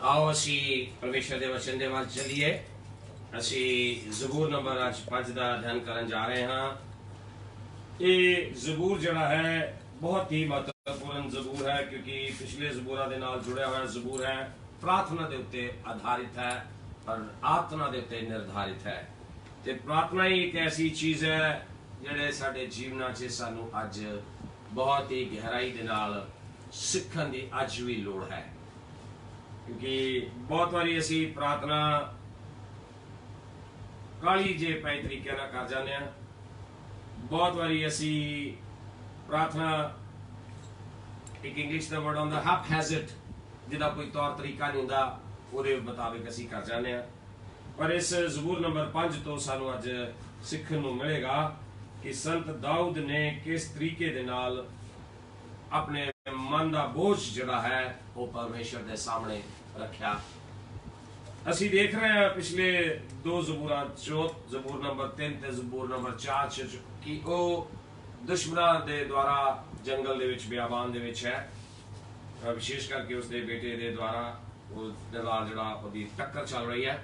आओ असी परमेश्वर के वचन के वाल चलीए। असी जबूर नंबर अज 5 का अध्ययन करन जा रहे हैं। ये जबूर जड़ा है बहुत ही महत्वपूर्ण जबूर है, क्योंकि पिछले जबूरा के नाल जुड़े हुआ जबूर है। प्रार्थना के उत्ते आधारित है और आत्मा के उत्ते निर्धारित है। ते प्रार्थना ही एक ऐसी चीज है जिहड़े साडे जीवनां च सानू अज बहुत ही गहराई दे नाल सीखण दी अज भी लोड़ है, क्योंकि बहुत बारी असी प्रार्थना काली जे पै तरीके नाल कर जाने। बहुत बारी असी प्रार्थना एक इंग्लिश का वर्ड आउंदा हैपहैज़र्ड, जिहदा कोई तौर तरीका नहीं हुंदा, उहदे मुताबिक असी कर जाने। पर इस जबूर नंबर 5 तो सानू अज सीखण नूं मिलेगा कि संत दाऊद ने किस तरीके दे नाल अपने मन का बोझ जिहड़ा है वो परमेश्वर के सामने रखा। असी देख रहे हैं पिछले दो जबूर जबूर नंबर 3 ते जबूर नंबर 4 कि वो दुश्मनां दे द्वारा जंगल दे विच बियाबान दे विच है, विशेष करके उसके बेटे दे द्वारा उसदे नाल जिहड़ा ओहदी टक्कर चल रही है,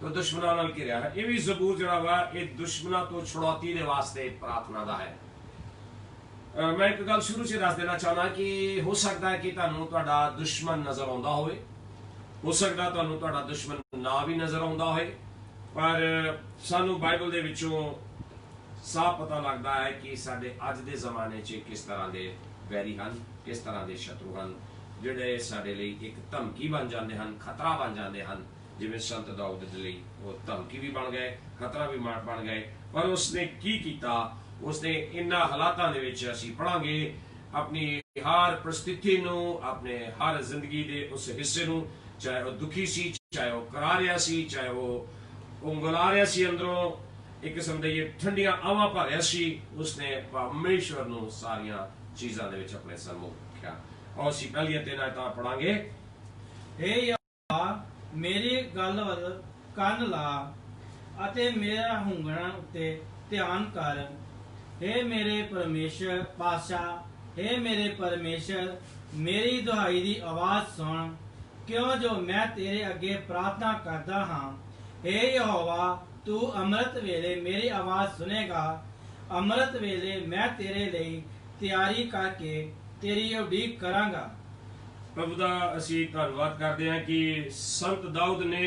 तो दुश्मनां नाल घिरिया है। ये भी जबूर जिहड़ा वा ये दुश्मनां तो छुड़ौती दे वास्ते प्रार्थना दा है। मैं एक गल शुरू से दस देना चाहना कि हो सकता है कि तुहानू तुहाडा दुश्मन नजर आउंदा होवे, हो सकता तुहानू तुहाडा दुश्मन ना भी नजर आउंदा होवे, पर सानू बाइबल दे विचों साफ पता लगता है कि साडे अज दे जमाने च किस तरह के वैरी हन, किस तरह के शत्रु हन, जिहड़े साडे लई एक धमकी बन जाते हैं, खतरा बन जाते हैं। जिवें संत दाऊद दे लई वो धमकी भी बन गए, खतरा भी बन गए। पर उसने की कीता, उसने इन्हां हालातां दे विच असीं पढ़ांगे अपनी हर परिस्थिति नूं, अपने हर जिंदगी दे उस हिस्से नूं, चाहे वो दुखी सी, चाहे वो करा रहा सी, चाहे वो उंगला रहा सी अंदरों, एक किस्म दे ठंडियां आवां भर रहा सी, उसने परमेश्वर नूं सारियां चीज़ां दे विच अपने सन्मुख रखिया। और असीं पहलियां 3 आयतां पढ़ांगे। हे यहोवा, मेरी गल वल ਕੰਨ ਲਾ ਅਤੇ ਮੇਰਾ ਹੁੰਗਣਾ ਉੱਤੇ ਧਿਆਨ ਕਰ। हे मेरे परमेश्वर पातशाह, हे मेरे परमेश्वर, मेरी दुहाई दी आवाज़ सुन, क्यों जो मैं तेरे अगे प्रार्थना करदा हां। हे यहोवा, तू अमृत वेले मेरी आवाज़ सुनेगा। अमृत वेले मैं तेरे ਲਈ ਤਿਆਰੀ करके तेरी उड़ीक करांगा। प्रभु का असी धन्यवाद करते हैं कि संत दाऊद ने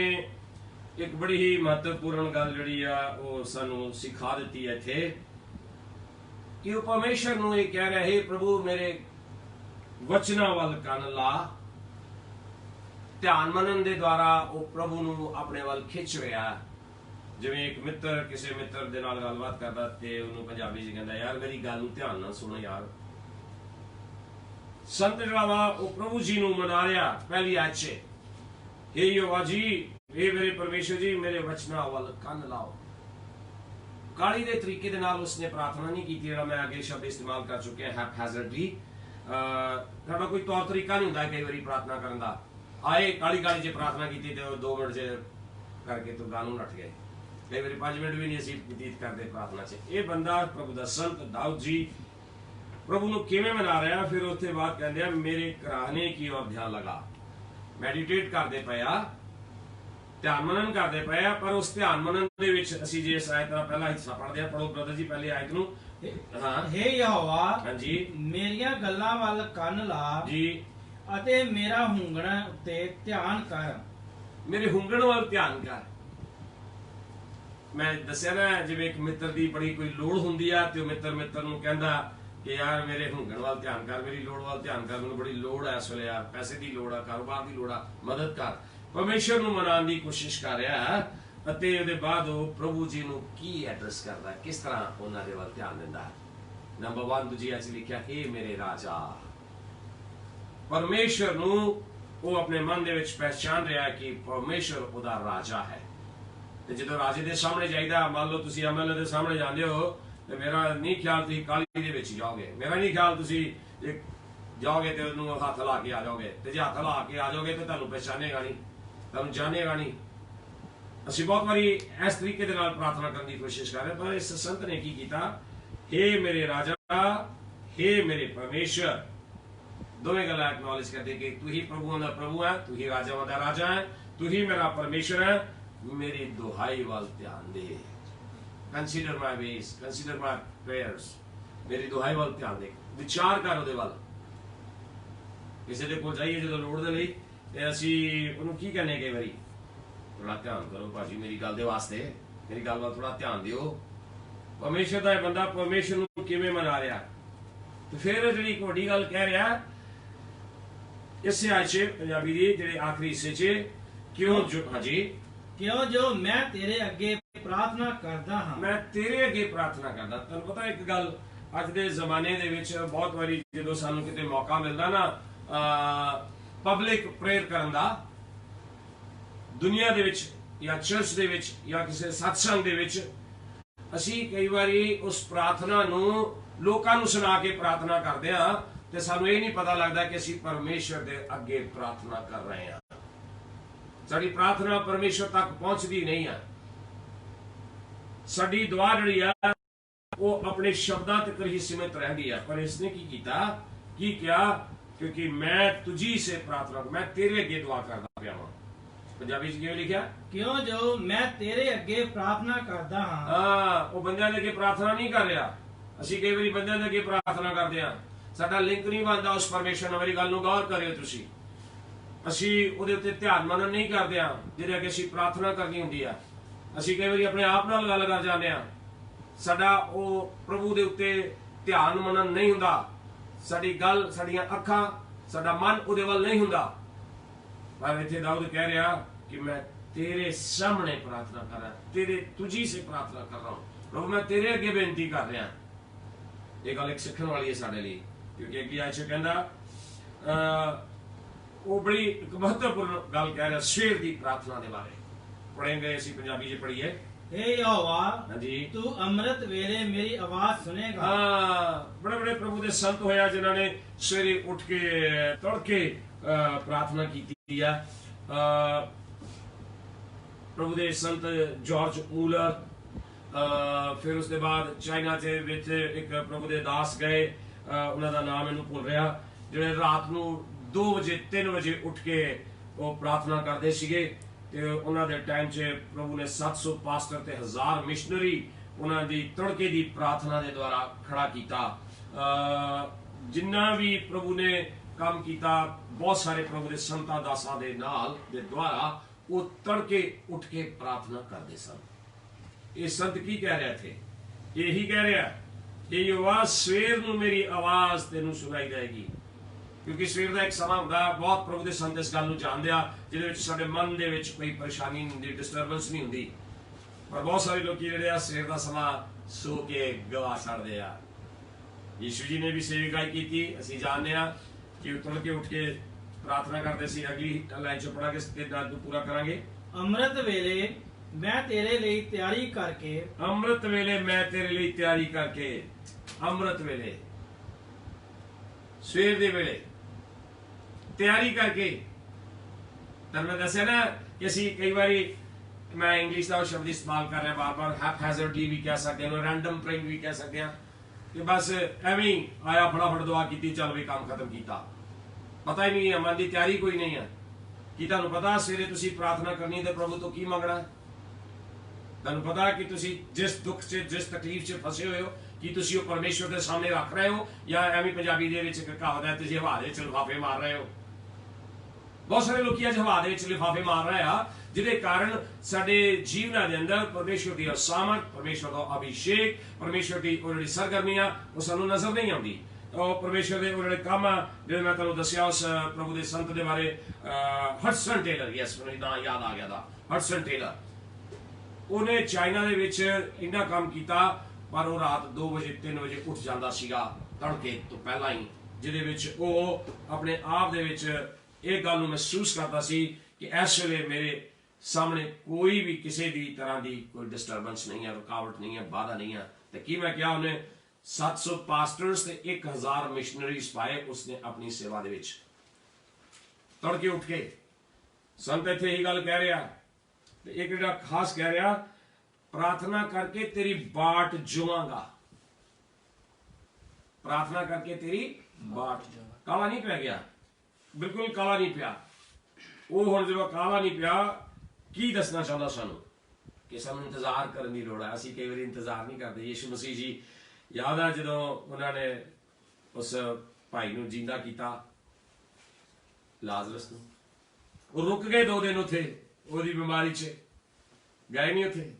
एक बड़ी ही महत्वपूर्ण गल जिहड़ी आ वो सानू सिखा दी है इत्थे कि वो परमेश्वर नूं ये कह रहा है, प्रभु मेरे वचना वल कन ला। ध्यान मनन दे द्वारा वो प्रभु नूं अपने वल खिच रहा। जिवें एक मित्र किसी मित्र दे नाल गलबात करदा ते उहनूं पंजाबी च कहंदा, यार मेरी गल नूं ध्यान नाल सुण यार। संत जिहड़ा वा वो प्रभु जी नूं मना रहा पहली आयत च, हे यहोवा जी, हे मेरे परमेश्वर जी, मेरे वचना वल कन लाओ। काली दे तरीके दे नाल उसने प्रार्थना नहीं की, जिहड़ा मैं अगे शब्द इस्तेमाल कर चुके हैं हैपहैज़र्डली। साडा कोई तौर तरीका नहीं हुंदा कई बारी प्रार्थना करन दा। आए काली काली जे प्रार्थना की ते 2 मिनट जे करके तो गानू नट गए, कई बारी 5 मिनट भी नहीं असीं व्यतीत करते प्रार्थना च। ये बंदा प्रभु दा संत दाऊद जी प्रभु नूं किवें मना रहा, फिर उसके बाद कहंदे मेरे घराने की ओर ध्यान लगा। मैडिटेट करते पे आ, ध्यान मनन करते पे आ, पर उस ध्यान मनन दे विच असीं जे इस आयत दा पहला हिस्सा पढ़दे आ। पढ़ो ब्रदर जी पहली आयत नूं। हाँ, हे यहोवा, हाँ जी, मेरियां गल्लां वल ਕੰਨ ਲਾ जी, ਅਤੇ ਮੇਰਾ ਹੁੰਗਣਾ ਉੱਤੇ ਧਿਆਨ ਕਰ। मेरे हुंगण वाल ध्यान कर। मैं दस्सिया ना जिवें एक मित्र दी बड़ी कोई लोड़ हुंदी आ ते मित्र नूं कहंदा कि यार मेरे हुंगण वाल ध्यान कर, मेरी लोड़ वाल ध्यान कर, मैनूं बड़ी लोड़ है इस वेले यार, पैसे की लोड़ आ, कारोबार की लोड़ आ, मदद कर। परमेश्वर नूं मनाउण दी कोशिश कर रहा है ਅਤੇ ਉਹਦੇ ਬਾਅਦ ਉਹ ਪ੍ਰਭੂ ਜੀ ਨੂੰ ਕੀ ਐਡਰੈਸ ਕਰਦਾ, ਕਿਸ ਤਰ੍ਹਾਂ ਉਹਨਾਂ ਦੇ ਵੱਲ ਧਿਆਨ ਦਿੰਦਾ। ਨੰਬਰ 1 ਦੂਜੀ ਅੱਜ ਲਿਖਿਆ, हे ਮੇਰੇ ਰਾਜਾ। परमेश्वर नूं वो अपने मन दे विच पहचान रहा है कि परमेश्वर उहदा राजा है। ते जदों राजे दे सामने जाईदा, मान लो तुसीं एमएलए दे सामने जांदे हो, ते मेरा नहीं ख्याल तुसीं काली दे विच जाओगे, मेरा नहीं ख्याल तुसीं जाओगे ते उहनूं हत्थ ला के आ जाओगे। ते जे हत्थ ला के आ जाओगे तो तुहानूं पहचानेगा नहीं, तुहानूं जानेगा नहीं। असीं बहुत बारी इस तरीके दे नाल प्रार्थना करने की कोशिश कर रहे, पर इस संत ने की कीता, हे मेरे राजा, हे मेरे परमेश्वर। दोवें गल्लां एक्नॉलेज करदे कि तू ही प्रभुआं दा प्रभु है, तू ही राजावां दा राजा है, तू ही मेरा परमेश्वर है, मेरी दुहाई वाल ध्यान दे। Consider my ways, consider my prayers, मेरी दुहाई वाल ध्यान दे, विचार कर ਉਹਦੇ ਵੱਲ। ਕਿਸੇ ਦੇ ਕੋਲ ਜਾਈਏ ਜਦੋਂ ਲੋੜ ਦੇ ਲਈ ਤੇ ਅਸੀਂ ਉਹਨੂੰ ਕੀ ਕਹਿੰਦੇ ਕਈ ਵਾਰੀ, ਥੋੜਾ ਧਿਆਨ ਕਰੋ ਭਾਜੀ ਮੇਰੀ ਗੱਲ ਦੇ ਵਾਸਤੇ, ਮੇਰੀ ਗੱਲ ਵੱਲ ਥੋੜਾ ਧਿਆਨ ਦਿਓ। ਪਰਮੇਸ਼ਰ ਦਾ ਇਹ ਬੰਦਾ ਪਰਮੇਸ਼ਰ ਨੂੰ ਕਿਵੇਂ ਮਨਾ ਰਿਹਾ, ਤੇ ਫਿਰ ਜਿਹੜੀ ਇੱਕ ਵੱਡੀ ਗੱਲ ਕਹਿ ਰਿਹਾ ਇਸੇ ਆਇਤ 'ਚ ਪੰਜਾਬੀ ਦੀ ਜਿਹੜੇ ਆਖਰੀ ਹਿੱਸੇ 'ਚ, ਕਿਉਂ ਜੋ ਹਾਂਜੀ ਕਿਉਂ ਜੋ ਮੈਂ ਤੇਰੇ ਅੱਗੇ ਪ੍ਰਾਰਥਨਾ ਕਰਦਾ ਹਾਂ। ਮੈਂ ਤੇਰੇ ਅੱਗੇ ਪ੍ਰਾਰਥਨਾ ਕਰਦਾ। ਤੁਹਾਨੂੰ ਪਤਾ ਇੱਕ ਗੱਲ, ਅੱਜ ਦੇ ਜ਼ਮਾਨੇ ਦੇ ਵਿੱਚ ਬਹੁਤ ਵਾਰੀ ਜਦੋਂ ਸਾਨੂੰ ਕਿਤੇ ਮੌਕਾ ਮਿਲਦਾ ਨਾ ਪਬਲਿਕ ਪ੍ਰੇਅਰ ਕਰਨ ਦਾ, ਦੁਨੀਆ ਦੇ ਵਿੱਚ ਜਾਂ ਚਰਚ ਦੇ ਵਿੱਚ ਜਾਂ ਕਿਸੇ ਸਤਸੰਗ ਦੇ ਵਿੱਚ, ਅਸੀਂ ਕਈ ਵਾਰੀ ਉਸ ਪ੍ਰਾਰਥਨਾ ਨੂੰ ਲੋਕਾਂ ਨੂੰ ਸੁਣਾ ਕੇ ਪ੍ਰਾਰਥਨਾ ਕਰਦੇ ਹਾਂ ਤੇ ਸਾਨੂੰ ਇਹ ਨਹੀਂ ਪਤਾ ਲੱਗਦਾ ਕਿ ਅਸੀਂ ਪਰਮੇਸ਼ਰ ਦੇ ਅੱਗੇ ਪ੍ਰਾਰਥਨਾ ਕਰ ਰਹੇ ਹਾਂ। ਸਾਡੀ ਪ੍ਰਾਰਥਨਾ ਪਰਮੇਸ਼ਰ ਤੱਕ ਪਹੁੰਚਦੀ ਨਹੀਂ ਹੈ। ਸਾਡੀ ਦੁਆ ਜਿਹੜੀ ਆ ਉਹ ਆਪਣੇ ਸ਼ਬਦਾਂ ਤੱਕ ਹੀ ਸੀਮਿਤ ਰਹਿੰਦੀ ਹੈ। ਪਰ ਇਸਨੇ ਕੀ ਕੀਤਾ, ਕੀ ਕਿਹਾ, ਕਿਉਂਕਿ ਮੈਂ ਤੁਝੀ ਸੇ ਪ੍ਰਾਰਥਨਾ, ਮੈਂ ਤੇਰੇ ਅੱਗੇ ਦੁਆ ਕਰਦਾ ਪਿਆ ਹਾਂ। ਪੰਜਾਬੀ ਚ ਕਿਵੇਂ ਲਿਖਿਆ, ਕਿਉਂ ਜੋ ਮੈਂ ਤੇਰੇ ਅੱਗੇ ਪ੍ਰਾਰਥਨਾ ਕਰਦਾ ਹਾਂ। ਉਹ ਬੰਦਿਆਂ ਦੇ ਅੱਗੇ ਪ੍ਰਾਰਥਨਾ ਨਹੀਂ ਕਰ ਰਿਹਾ। ਅਸੀਂ ਕਈ ਵਾਰੀ ਬੰਦਿਆਂ ਦੇ ਅੱਗੇ ਪ੍ਰਾਰਥਨਾ ਕਰਦੇ ਹਾਂ, ਸਾਡਾ ਲਿੰਕ ਨਹੀਂ ਬਣਦਾ ਉਸ ਪਰਮੇਸ਼ਰ ਨਾਲ। ਮੇਰੀ ਗੱਲ ਨੂੰ ਗੌਰ ਕਰਿਓ ਤੁਸੀਂ। ਅਸੀਂ ਉਹਦੇ ਉੱਤੇ ਧਿਆਨ ਮਨਨ ਨਹੀਂ ਕਰਦੇ ਹਾਂ ਜਿਹਦੇ ਅੱਗੇ ਅਸੀਂ ਪ੍ਰਾਰਥਨਾ ਕਰਨੀ ਹੁੰਦੀ ਆ। ਅਸੀਂ ਕਈ ਵਾਰੀ ਆਪਣੇ ਆਪ ਨਾਲ ਗੱਲ ਕਰ ਜਾਂਦੇ ਹਾਂ, ਸਾਡਾ ਉਹ ਪ੍ਰਭੂ ਦੇ ਉੱਤੇ ਧਿਆਨ ਮਨਨ ਨਹੀਂ ਹੁੰਦਾ। ਸਾਡੀ ਗੱਲ, ਸਾਡੀਆਂ ਅੱਖਾਂ, ਸਾਡਾ ਮਨ ਉਹਦੇ ਵੱਲ ਨਹੀਂ ਹੁੰਦਾ। ਪਰ ਇੱਥੇ ਦਾਊਦ ਕਹਿ ਰਿਹਾ ਕਿ ਮੈਂ तेरे सामने प्रार्थना कर रहा, तेरे तुझी से प्रार्थना कर रहा हूं प्रभु, मैं तेरे अगे बेनती कर रहा। ये गल एक सीखने वाली है साडे लिए, क्योंकि अगे आयत च कहंदा वो बड़ी एक महत्वपूर्ण गल कह रहा सवेर की प्रार्थना के बारे। पढ़ेंगे असीं पंजाबी च पढ़ीए, हे यहोवा हाँ जी तू अमृत वेले मेरी आवाज सुनेगा। बड़े बड़े प्रभु के संत होया जिन्होंने सवेरे उठ के तड़के प्रार्थना की है। प्रभु दे संत जॉर्ज मूलर, फिर उसके बाद चाइना के विच एक प्रभु दे दास गए, उन्हों का नाम मैनूं भुल रहा, जिहड़े रात नूं 2 बजे 3 बजे उठ के वो प्रार्थना करते सीगे। ते उन्हां दे टाइम च प्रभु ने 700 पास्टर ते 1000 मिशनरी उन्हां दी तड़के दी प्रार्थना दे द्वारा खड़ा कीता। जिन्ना भी प्रभु ने काम किया, बहुत सारे प्रभु दे संतां दासां दे नाल दे द्वारा वो तड़के उठ के प्रार्थना करते सन। ये संत की कह रहे थे, यही कह रहा कि यहोवा सवेर नूं मेरी आवाज तेनू सुनाई जाएगी। क्योंकि सवेर का एक समा हुंदा, बहुत प्रभु के संत इस गल नूं जाणदे आ, जिहदे विच साडे मन दे विच कोई परेशानी नहीं हुंदी, डिस्टर्बेंस नहीं हुंदी। पर बहुत सारे लोग जिहड़े आ सवेर का समा सो के गवा छड्डदे आ। यीशु जी ने भी सेविकाई की, असीं जाणदे आ कि तड़के उठ के प्रार्थना करते सी। अगली लाइन च पढ़ा के पूरा करांगे। अमृत वेले मैं तेरे लिए तैयारी करके, अमृत वेले मैं तेरे लिए तैयारी करके, अमृत वेले सवेर दे वेले तैयारी करके। तब मैं दस्या ना कि असीं कई बारी, मैं इंग्लिश का शब्द इस्तेमाल कर रहा बार बार, हैपहैज़र्डली भी कह सकते हैं, रैंडम प्रेइंग भी कह सकते हैं कि बस एवें ही आया फटाफट दुआ की, चल भी काम खत्म किया, पता ही नहीं है, मन की तैयारी कोई नहीं है। कि तुहानू पता सवेरे तुसी प्रार्थना करनी है प्रभु तो की मंगना है? तुहानू पता कि तुसी जिस दुख से, जिस तकलीफ से फसे हुए हो, कि तुसी वो परमेश्वर के सामने रख रहे हो, या एवं पंजाबी दे विच कहावत है तुसी हवा दे विच लिफाफे मार रहे हो। बहुत सारे लोग अज हवा दे विच लिफाफे मार रहे हैं, जिहदे कारण साडे जीवना दे अंदर परमेश्वर की सामर्थ, परमेश्वर का अभिषेक, परमेश्वर की वो सरगर्मियां वो सानू नजर नहीं आती। और परमेश्वर के उन्होंने काम जो मैं तुहानू दस्या उस प्रभु के संत के बारे, हडसन टेलर, यस मैनूं नाम याद आ गया था, हडसन टेलर। उन्हें चाइना दे विच इन्ना काम किया, पर वो रात 2 बजे 3 बजे उठ जाता सीगा तड़के तो पहला ही, जिहदे विच वो अपने आप दे विच एक गल नूं महसूस करता सी कि इस वेले मेरे सामने कोई भी किसी भी तरह की कोई डिस्टर्बेंस नहीं है, रुकावट नहीं है, बाधा नहीं है। तो की मैं क्या, उन्हें 700 पास्टर्स ते 1000 मिशनरीज पाए उसने अपनी सेवा दे विच। तड़के उठ के संत इत्थे यही गल कह रहा, एक जिहड़ा खास कह रहा, प्रार्थना करके तेरी बाट जोवांगा, प्रार्थना करके तेरी ਬਾਟ ਕਾਲਾ ਨਹੀਂ ਪੈ ਗਿਆ, ਬਿਲਕੁਲ ਕਾਲਾ ਨਹੀਂ ਪਿਆ। ਉਹ ਹੁਣ ਜਦੋਂ ਕਾਲਾ ਨਹੀਂ ਪਿਆ, ਕੀ ਦੱਸਣਾ ਚਾਹੁੰਦਾ ਸਾਨੂੰ ਕਿ ਸਾਨੂੰ ਇੰਤਜ਼ਾਰ ਕਰਨ ਦੀ ਲੋੜ ਹੈ। ਅਸੀਂ ਕਈ ਵਾਰੀ ਇੰਤਜ਼ਾਰ ਨਹੀਂ ਕਰਦੇ। ਯਿਸੂ ਮਸੀਹ ਜੀ ਯਾਦ ਆ ਜਦੋਂ ਉਹਨਾਂ ਨੇ ਉਸ ਭਾਈ ਨੂੰ ਜਿੰਦਾ ਕੀਤਾ, ਲਾਜ਼ਰਸ ਨੂੰ, ਉਹ ਰੁਕ ਗਏ 2 ਦਿਨ ਉੱਥੇ ਉਹਦੀ ਬਿਮਾਰੀ 'ਚ, ਗਏ ਨਹੀਂ ਉੱਥੇ।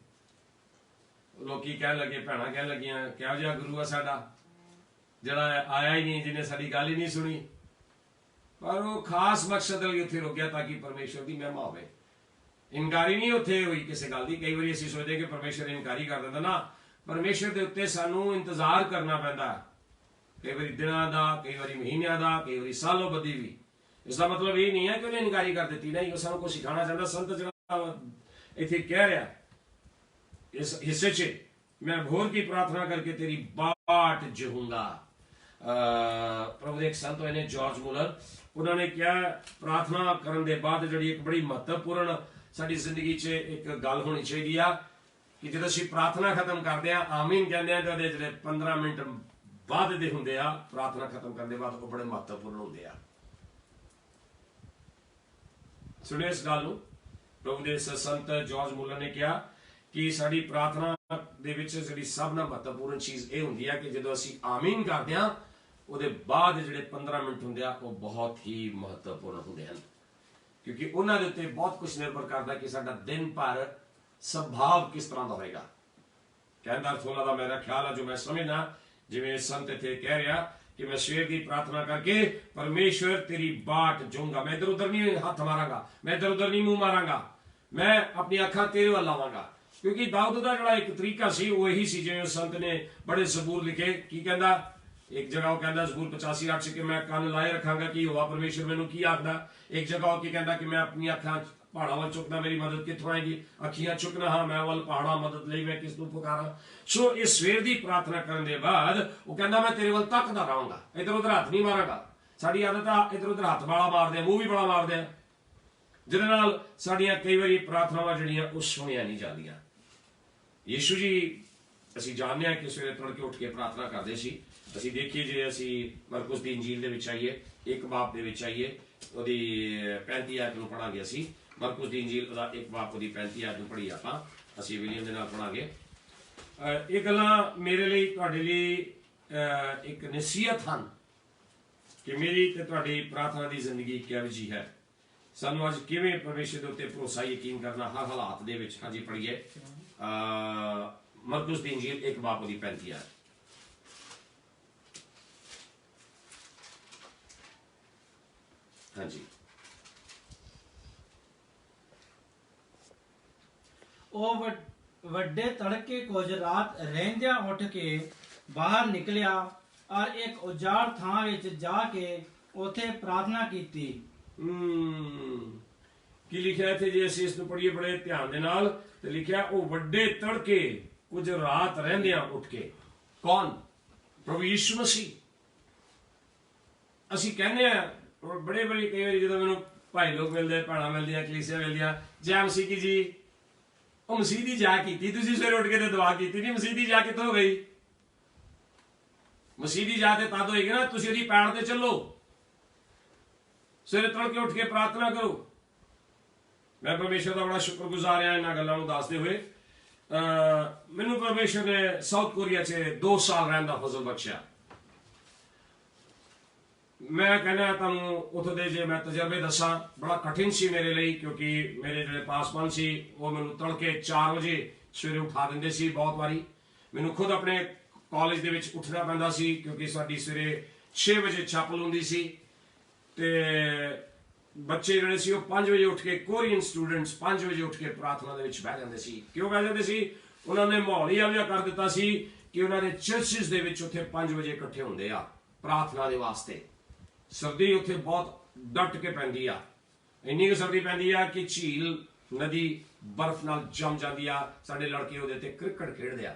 ਲੋਕੀ ਕਹਿਣ ਲੱਗੇ, ਭੈਣਾਂ ਕਹਿਣ ਲੱਗੀਆਂ, ਕਿਹੋ ਜਿਹਾ ਗੁਰੂ ਆ ਸਾਡਾ ਜਿਹੜਾ ਆਇਆ ਹੀ ਨਹੀਂ, ਜਿਹਨੇ ਸਾਡੀ ਗੱਲ ਹੀ ਨਹੀਂ ਸੁਣੀ। ਪਰ ਉਹ ਖਾਸ ਮਕਸਦ ਲਈ ਉੱਥੇ ਰੁਕਿਆ ਤਾਂ ਕਿ ਪਰਮੇਸ਼ਵਰ ਦੀ ਮਹਿਮਾ ਹੋਵੇ। ਇਨਕਾਰੀ ਨਹੀਂ ਉੱਥੇ ਹੋਈ ਕਿਸੇ ਗੱਲ ਦੀ। ਕਈ ਵਾਰੀ ਅਸੀਂ ਸੋਚਦੇ ਕਿ ਪਰਮੇਸ਼ਵਰ ਇਨਕਾਰੀ ਕਰ ਦਿੰਦਾ, ਨਾ, ਪਰਮੇਸ਼ਵਰ ਦੇ ਉੱਤੇ ਸਾਨੂੰ ਇੰਤਜ਼ਾਰ ਕਰਨਾ ਪੈਂਦਾ, ਕਈ ਵਾਰੀ ਦਿਨਾਂ ਦਾ, ਕਈ ਵਾਰੀ ਮਹੀਨਿਆਂ ਦਾ, ਕਈ ਵਾਰੀ ਸਾਲੋਂ ਬੱਧੀ ਵੀ। ਇਸ ਦਾ ਮਤਲਬ ਇਹ ਨਹੀਂ ਹੈ ਕਿ ਉਹਨੇ ਇਨਕਾਰੀ ਕਰ ਦਿੱਤੀ, ਨਹੀਂ, ਉਹ ਸਾਨੂੰ ਕੁਝ ਸਿਖਾਉਣਾ ਚਾਹੁੰਦਾ। ਸੰਤ ਜਿਹੜਾ ਇੱਥੇ ਕਹਿ ਰਿਹਾ ਇਸ ਹਿੱਸੇ 'ਚ, ਮੈਂ ਭੋਰ ਕੀ ਪ੍ਰਾਰਥਨਾ ਕਰਕੇ ਤੇਰੀ ਬਾਟ ਜਹੂੰਗਾ। ਪ੍ਰਭੂ ਦੇ ਇੱਕ ਸੰਤ ਹੋਏ ਨੇ ਜਾਰਜ ਮੁਲਰ, ਉਹਨਾਂ ਨੇ ਕਿਹਾ ਪ੍ਰਾਰਥਨਾ ਕਰਨ ਦੇ ਬਾਅਦ ਜਿਹੜੀ ਇੱਕ ਬੜੀ ਮਹੱਤਵਪੂਰਨ ਸਾਡੀ ਜ਼ਿੰਦਗੀ 'ਚ ਇੱਕ ਗੱਲ ਹੋਣੀ ਚਾਹੀਦੀ ਆ ਕਿ ਜਦੋਂ ਅਸੀਂ ਪ੍ਰਾਰਥਨਾ ਖਤਮ ਕਰਦੇ ਆ, ਆਮੀਨ ਕਹਿੰਦੇ ਆ, ਤਾਂ ਉਹਦੇ ਜਿਹੜੇ 15 ਮਿੰਟ ਬਾਅਦ ਦੇ ਹੁੰਦੇ ਆ ਪ੍ਰਾਰਥਨਾ ਖਤਮ ਕਰਨ ਦੇ ਬਾਅਦ, ਉਹ ਬੜੇ ਮਹੱਤਵਪੂਰਨ ਹੁੰਦੇ ਆ। ਸੁਣਿਓ ਇਸ ਗੱਲ ਨੂੰ। ਪ੍ਰਭੂ ਦੇ ਸੰਤ ਜਾਰਜ ਮੁਲਰ ਨੇ ਕਿਹਾ ਕਿ ਸਾਡੀ ਪ੍ਰਾਰਥਨਾ ਦੇ ਵਿੱਚ ਜਿਹੜੀ ਸਭ ਨਾਲੋਂ ਮਹੱਤਵਪੂਰਨ ਚੀਜ਼ ਇਹ ਹੁੰਦੀ ਹੈ ਕਿ ਜਦੋਂ ਅਸੀਂ ਆਮੀਨ ਕਰਦੇ ਹਾਂ, ਉਹਦੇ ਬਾਅਦ ਜਿਹੜੇ 15 ਮਿੰਟ ਹੁੰਦੇ ਆ ਉਹ ਬਹੁਤ ਹੀ ਮਹੱਤਵਪੂਰਨ ਹੁੰਦੇ ਹਨ, ਕਿਉਂਕਿ ਉਹਨਾਂ ਦੇ ਉੱਤੇ ਬਹੁਤ ਕੁਝ ਨਿਰਭਰ ਕਰਦਾ ਕਿ ਸਾਡਾ ਦਿਨ ਭਰ ਸੁਭਾਅ ਕਿਸ ਤਰ੍ਹਾਂ ਦਾ ਹੋਏਗਾ। ਕਹਿੰਦਾ ਅਰਥ ਉਹਨਾਂ ਦਾ ਮੇਰਾ ਖਿਆਲ ਹੈ, ਜੋ ਮੈਂ ਸਮਝਣਾ, ਜਿਵੇਂ ਸੰਤ ਇੱਥੇ ਕਹਿ ਰਿਹਾ ਕਿ ਮੈਂ ਸਵੇਰ ਦੀ ਪ੍ਰਾਰਥਨਾ ਕਰਕੇ ਪਰਮੇਸ਼ਵਰ ਤੇਰੀ ਬਾਟ ਜੂੰਗਾ, ਮੈਂ ਇੱਧਰ ਉੱਧਰ ਨਹੀਂ ਹੱਥ ਮਾਰਾਂਗਾ, ਮੈਂ ਇੱਧਰ ਉੱਧਰ ਨਹੀਂ ਮੂੰਹ ਮਾਰਾਂਗਾ, ਮੈਂ ਆਪਣੀ ਅੱਖਾਂ ਤੇਰੇ ਵੱਲ ਲਾਵਾਂਗਾ। ਕਿਉਂਕਿ ਦਾਊਦ ਦਾ ਜਿਹੜਾ ਇੱਕ ਤਰੀਕਾ ਸੀ ਉਹ ਇਹੀ ਸੀ, ਜਿਵੇਂ ਸੰਤ ਨੇ ਬੜੇ ਜ਼ਬੂਰ ਲਿਖੇ। ਕੀ ਕਹਿੰਦਾ ਇੱਕ ਜਗ੍ਹਾ ਉਹ ਕਹਿੰਦਾ ਜ਼ਬੂਰ 85:8 'ਚ ਕਿ ਮੈਂ ਕੰਨ ਲਾਏ ਰੱਖਾਂਗਾ ਕਿ ਹੋਵਾ ਪਰਮੇਸ਼ਵਰ ਮੈਨੂੰ ਕੀ ਆਖਦਾ। ਇੱਕ ਜਗ੍ਹਾ ਉਹ ਕੀ ਕਹਿੰਦਾ ਕਿ ਮੈਂ ਆਪਣੀਆਂ ਅੱਖਾਂ ਪਹਾੜਾਂ ਵੱਲ ਚੁੱਕਦਾ, ਮੇਰੀ ਮਦਦ ਕਿੱਥੋਂ ਆਏਗੀ, ਅੱਖੀਆਂ ਚੁੱਕਣਾ ਹਾਂ ਮੈਂ ਵੱਲ ਪਹਾੜਾਂ, ਮਦਦ ਲਈ ਮੈਂ ਕਿਸ ਨੂੰ ਪੁਕਾਰਾਂ। ਸੋ ਇਸ ਸਵੇਰ ਦੀ ਪ੍ਰਾਰਥਨਾ ਕਰਨ ਦੇ ਬਾਅਦ ਉਹ ਕਹਿੰਦਾ ਮੈਂ ਤੇਰੇ ਵੱਲ ਤੱਕਦਾ ਰਹਾਂਗਾ, ਇੱਧਰ ਉੱਧਰ ਹੱਥ ਨਹੀਂ ਮਾਰਾਂਗਾ। ਸਾਡੀ ਆਦਤ ਆ ਇੱਧਰ ਉੱਧਰ ਹੱਥ ਵਾਲਾ ਮਾਰਦੇ ਆ, ਮੂੰਹ ਵੀ ਬੜਾ ਮਾਰਦੇ ਆ, ਜਿਹਦੇ ਨਾਲ ਸਾਡੀਆਂ ਕਈ ਵਾਰੀ ਪ੍ਰਾਰਥਨਾਵਾਂ ਜਿਹੜੀਆਂ ਉਹ ਸੁਣੀਆਂ ਨਹੀਂ ਜਾਂਦੀਆਂ। ਯਿਸੂ ਜੀ ਅਸੀਂ ਜਾਣਦੇ ਹਾਂ ਕਿ ਸਵੇਰੇ ਤੜਕੇ ਉੱਠ ਕੇ ਪ੍ਰਾਰਥਨਾ ਕਰਦੇ ਸੀ। ਅਸੀਂ ਦੇਖੀਏ, ਜੇ ਅਸੀਂ ਮਰਕੁਸ ਦੀ ਇੰਜੀਲ ਦੇ ਵਿੱਚ ਆਈਏ, 1 ਬਾਬ ਦੇ ਵਿੱਚ ਆਈਏ, ਉਹਦੀ 35 ਆਇਤ ਨੂੰ ਪੜਾਂਗੇ ਅਸੀਂ। ਮਰਕੁਸ ਦੀ ਇੰਜੀਲ ਉਹਦਾ 1 ਬਾਬ ਉਹਦੀ 35 ਆਇਤ ਨੂੰ ਪੜ੍ਹੀ ਆਪਾਂ, ਅਸੀਂ ਵਿਲੀਅਮ ਦੇ ਨਾਲ ਪੜਾਂਗੇ। ਇਹ ਗੱਲਾਂ ਮੇਰੇ ਲਈ, ਤੁਹਾਡੇ ਲਈ ਇੱਕ ਨਸੀਹਤ ਹਨ ਕਿ ਮੇਰੀ ਤੇ ਤੁਹਾਡੀ ਪ੍ਰਾਰਥਨਾ ਦੀ ਜ਼ਿੰਦਗੀ ਕਿਹੋ ਜਿਹੀ ਹੈ, ਸਾਨੂੰ ਅੱਜ ਕਿਵੇਂ ਪਰਮੇਸ਼ਰ ਦੇ ਉੱਤੇ ਭਰੋਸਾ ਯਕੀਨ ਕਰਨਾ ਹਰ ਹਾਲਾਤ ਦੇ ਵਿੱਚ। ਹਾਂਜੀ ਪੜ੍ਹੀਏ ਮਰਕੁਸ ਦੀ ਇੰਜੀਲ 1 ਬਾਬ ਉਹਦੀ 35 ਆਇਤ। ਹਾਂਜੀ। ਉਹ ਵੱਡੇ ਤੜਕੇ ਕੁਝ ਰਾਤ ਰਹਿੰਦਿਆਂ ਉੱਠ ਕੇ ਬਾਹਰ ਨਿਕਲਿਆ ਔਰ ਇੱਕ ਉਜਾੜ ਥਾਂ ਵਿੱਚ ਜਾ ਕੇ ਉੱਥੇ ਪ੍ਰਾਰਥਨਾ ਕੀਤੀ। ਕੀ ਲਿਖਿਆ ਇੱਥੇ, ਜੇ ਅਸੀਂ ਇਸ ਨੂੰ ਪੜ੍ਹੀਏ ਬੜੇ ਧਿਆਨ ਦੇ ਨਾਲ, ਤੇ ਲਿਖਿਆ ਉਹ ਵੱਡੇ ਤੜਕੇ ਕੁਝ ਰਾਤ ਰਹਿੰਦਿਆਂ ਉੱਠ ਕੇ। ਕੌਣ? ਪ੍ਰਭੂ ਯਿਸੂ ਮਸੀਹ। ਅਸੀਂ ਕਹਿੰਦੇ ਆ ਬੜੇ ਬੜੀ, ਕਈ ਵਾਰੀ ਜਦੋਂ ਮੈਨੂੰ ਭਾਈ ਲੋਕ ਮਿਲਦੇ, ਭੈਣਾਂ ਮਿਲਦੀਆਂ, ਕਲੀਸਿਆ ਮਿਲਦੀਆਂ, ਜੈ ਮਸੀਹ ਕੀ ਜੀ, ਉਹ ਮਸੀਹ ਦੀ ਜਾ ਕੀਤੀ, ਤੁਸੀਂ ਸਵੇਰੇ ਉੱਠ ਕੇ ਤੇ ਦੁਆ ਕੀਤੀ ਨਹੀਂ, ਮਸੀਹ ਦੀ ਜਾ ਕਿੱਥੋਂ ਹੋ ਗਈ? ਮਸੀਹ ਦੀ ਜਾ ਤੇ ਤਦ ਹੋਏਗੀ ਨਾ ਤੁਸੀਂ ਉਹਦੀ ਪੈੜ ਤੇ ਚੱਲੋ, ਸਵੇਰੇ ਤੜਕੇ ਉੱਠ ਕੇ ਪ੍ਰਾਰਥਨਾ ਕਰੋ। ਮੈਂ ਪਰਮੇਸ਼ਰ ਦਾ ਬੜਾ ਸ਼ੁਕਰਗੁਜ਼ਾਰ ਹਾਂ ਇਹਨਾਂ ਗੱਲਾਂ ਨੂੰ ਦੱਸਦੇ ਹੋਏ। ਮੈਨੂੰ ਪਰਮੇਸ਼ਰ ਨੇ ਸਾਊਥ ਕੋਰੀਆ 'ਚ 2 ਸਾਲ ਰਹਿਣ ਦਾ ਫਜ਼ਲ ਬਖਸ਼ਿਆ। ਮੈਂ ਕਹਿੰਦਾ ਤੁਹਾਨੂੰ ਉੱਥੋਂ ਦੇ ਜੇ ਮੈਂ ਤਜਰਬੇ ਦੱਸਾਂ, ਬੜਾ ਕਠਿਨ ਸੀ ਮੇਰੇ ਲਈ, ਕਿਉਂਕਿ ਮੇਰੇ ਜਿਹੜੇ ਪਾਸਵਾਨ ਸੀ ਉਹ ਮੈਨੂੰ ਤੜਕੇ 4 ਵਜੇ ਸਵੇਰੇ ਉਠਾ ਦਿੰਦੇ ਸੀ। ਬਹੁਤ ਵਾਰੀ ਮੈਨੂੰ ਖੁਦ ਆਪਣੇ ਕਾਲਜ ਦੇ ਵਿੱਚ ਉੱਠਣਾ ਪੈਂਦਾ ਸੀ, ਕਿਉਂਕਿ ਸਾਡੀ ਸਵੇਰੇ 6 ਵਜੇ ਛਾਪਲ ਹੁੰਦੀ ਸੀ, ਤੇ ਬੱਚੇ ਜਿਹੜੇ ਸੀ ਉਹ 5 ਵਜੇ ਉੱਠ ਕੇ, ਕੋਰੀਅਨ ਸਟੂਡੈਂਟਸ 5 ਵਜੇ ਉੱਠ ਕੇ ਪ੍ਰਾਰਥਨਾ ਦੇ ਵਿੱਚ ਬਹਿ ਜਾਂਦੇ ਸੀ। ਕਿਉਂ ਬਹਿ ਜਾਂਦੇ ਸੀ? ਉਹਨਾਂ ਨੇ ਮਾਹੌਲ ਹੀ ਇਹੋ ਜਿਹਾ ਕਰ ਦਿੱਤਾ ਸੀ ਕਿ ਉਹਨਾਂ ਦੇ ਚਰਚਿਸ ਦੇ ਵਿੱਚ ਉੱਥੇ 5 ਵਜੇ ਇਕੱਠੇ ਹੁੰਦੇ ਆ ਪ੍ਰਾਰਥਨਾ ਦੇ ਵਾਸਤੇ। ਸਰਦੀ ਉੱਥੇ ਬਹੁਤ ਡਟ ਕੇ ਪੈਂਦੀ ਆ, ਇੰਨੀ ਕੁ ਸਰਦੀ ਪੈਂਦੀ ਆ ਕਿ ਝੀਲ ਨਦੀ ਬਰਫ਼ ਨਾਲ ਜੰਮ ਜਾਂਦੀ ਆ। ਸਾਡੇ ਲੜਕੇ ਉਹਦੇ ਤੇ ਕ੍ਰਿਕਟ ਖੇਡਦੇ ਆ।